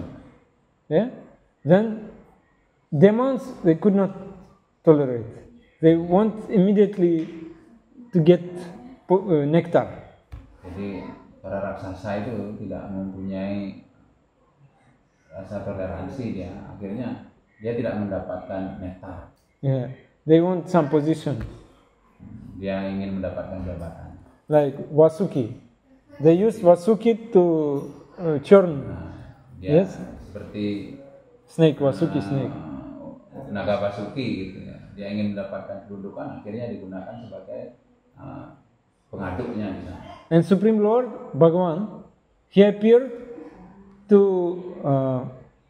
Yeah? Then demons, they could not tolerate. They want immediately to get nectar. Jadi para raksasa itu tidak mempunyai rasa toleransi, dia akhirnya dia tidak mendapatkan nektar. Yeah. They want some position. Dia ingin mendapatkan jabatan. Like Vasuki. They use Vasuki to churn. Dia Yes. seperti Snake, Vasuki snake. naga Basuki gitu ya. Dia ingin mendapatkan kedudukan, akhirnya digunakan sebagai pengaduknya di sana. And Supreme Lord Bhagavan, he appeared to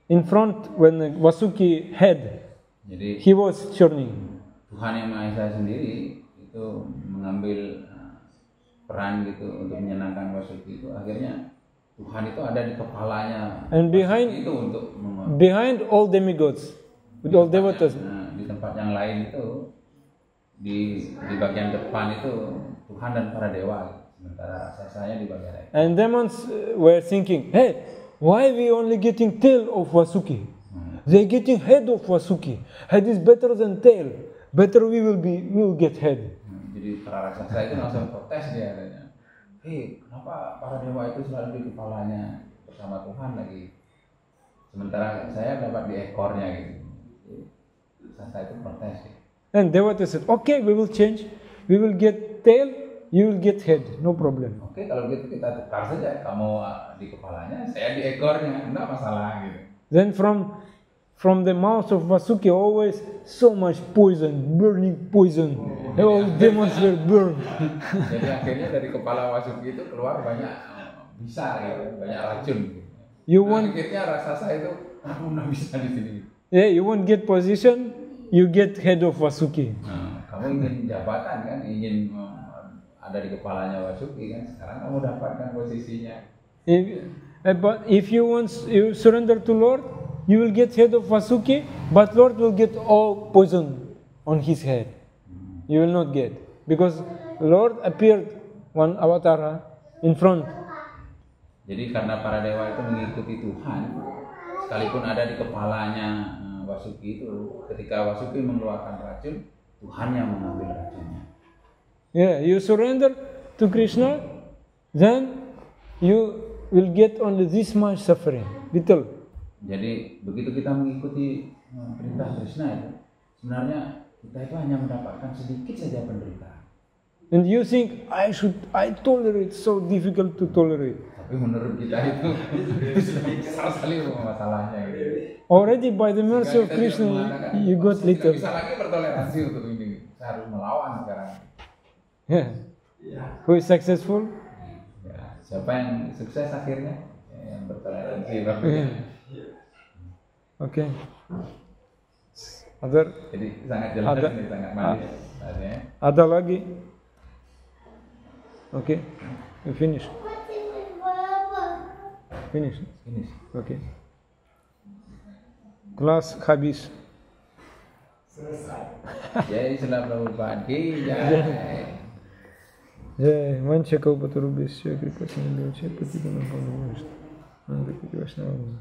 in front when Vasuki head. Jadi He was churning. Tuhan Yang Maha Esa sendiri itu mengambil peran gitu untuk menyenangkan Basuki itu, akhirnya Tuhan itu ada di kepalanya. And Basuki itu untuk behind all demigods, with all devotees. di tempat yang lain itu di bagian depan itu Tuhan dan para dewa, sementara raksasanya di bagian lain. And demons were thinking, hey, why we only getting tail of Vasuki? They getting head of Vasuki. Head is better than tail. Better we will get head. Jadi para raksasa itu langsung protes dia katanya. Hei, kenapa para dewa itu selalu di kepalanya bersama Tuhan lagi? Sementara saya dapat di ekornya gitu. Raksasa itu protes. And devotees said, okay, we will change. We will get tail, you will get head. No problem. Oke, kalau gitu kita tukar saja. Kamu di kepalanya, saya di ekornya. Enggak masalah gitu. Then from the mouth of Vasuki always so much poison, burning poison. All demons were burned. Jadi akhirnya dari kepala Vasuki itu keluar banyak bisa gitu, banyak racun. Akhirnya raksasa itu aku nggak bisa di sini. Yeah, you won't get position, you get head of Vasuki. Kamu ingin jabatan kan, ingin ada di kepalanya Vasuki kan, sekarang kamu dapatkan posisinya. But if you surrender to Lord, you will get head of Vasuki, but Lord will get all poison on his head. You will not get, because Lord appeared one avatara in front. Jadi karena para dewa itu mengikuti Tuhan, sekalipun ada di kepalanya Vasuki itu, ketika Vasuki mengeluarkan racun, Tuhan yang mengambil racunnya. Yeah, you surrender to Krishna, then you will get only this much suffering, little. Jadi begitu kita mengikuti perintah Krishna itu, sebenarnya kita itu hanya mendapatkan sedikit saja penderitaan. And you think I tolerate, so difficult to tolerate. Tapi menurut kita itu sudah besar sekali masalahnya gitu. Already by the mercy of Krishna, you got little. Bisa lagi bertoleransi untuk ini. Saya harus melawan sekarang. Yeah. Who is successful? Ya, siapa yang sukses akhirnya? Ya, yang bertoleransi. Yeah. Okay. Jadi sangat jelas ini, sangat manis. Ada lagi? Okay. You finish. Finish. Okay. Kelas habis. Selesai. Jai Srila Prabhupada ki jai. Jai Mancha Kaupatarubhyasya Kripa Sindhu Pati Gunam Purnamashta Nanda Pati Vaishnava.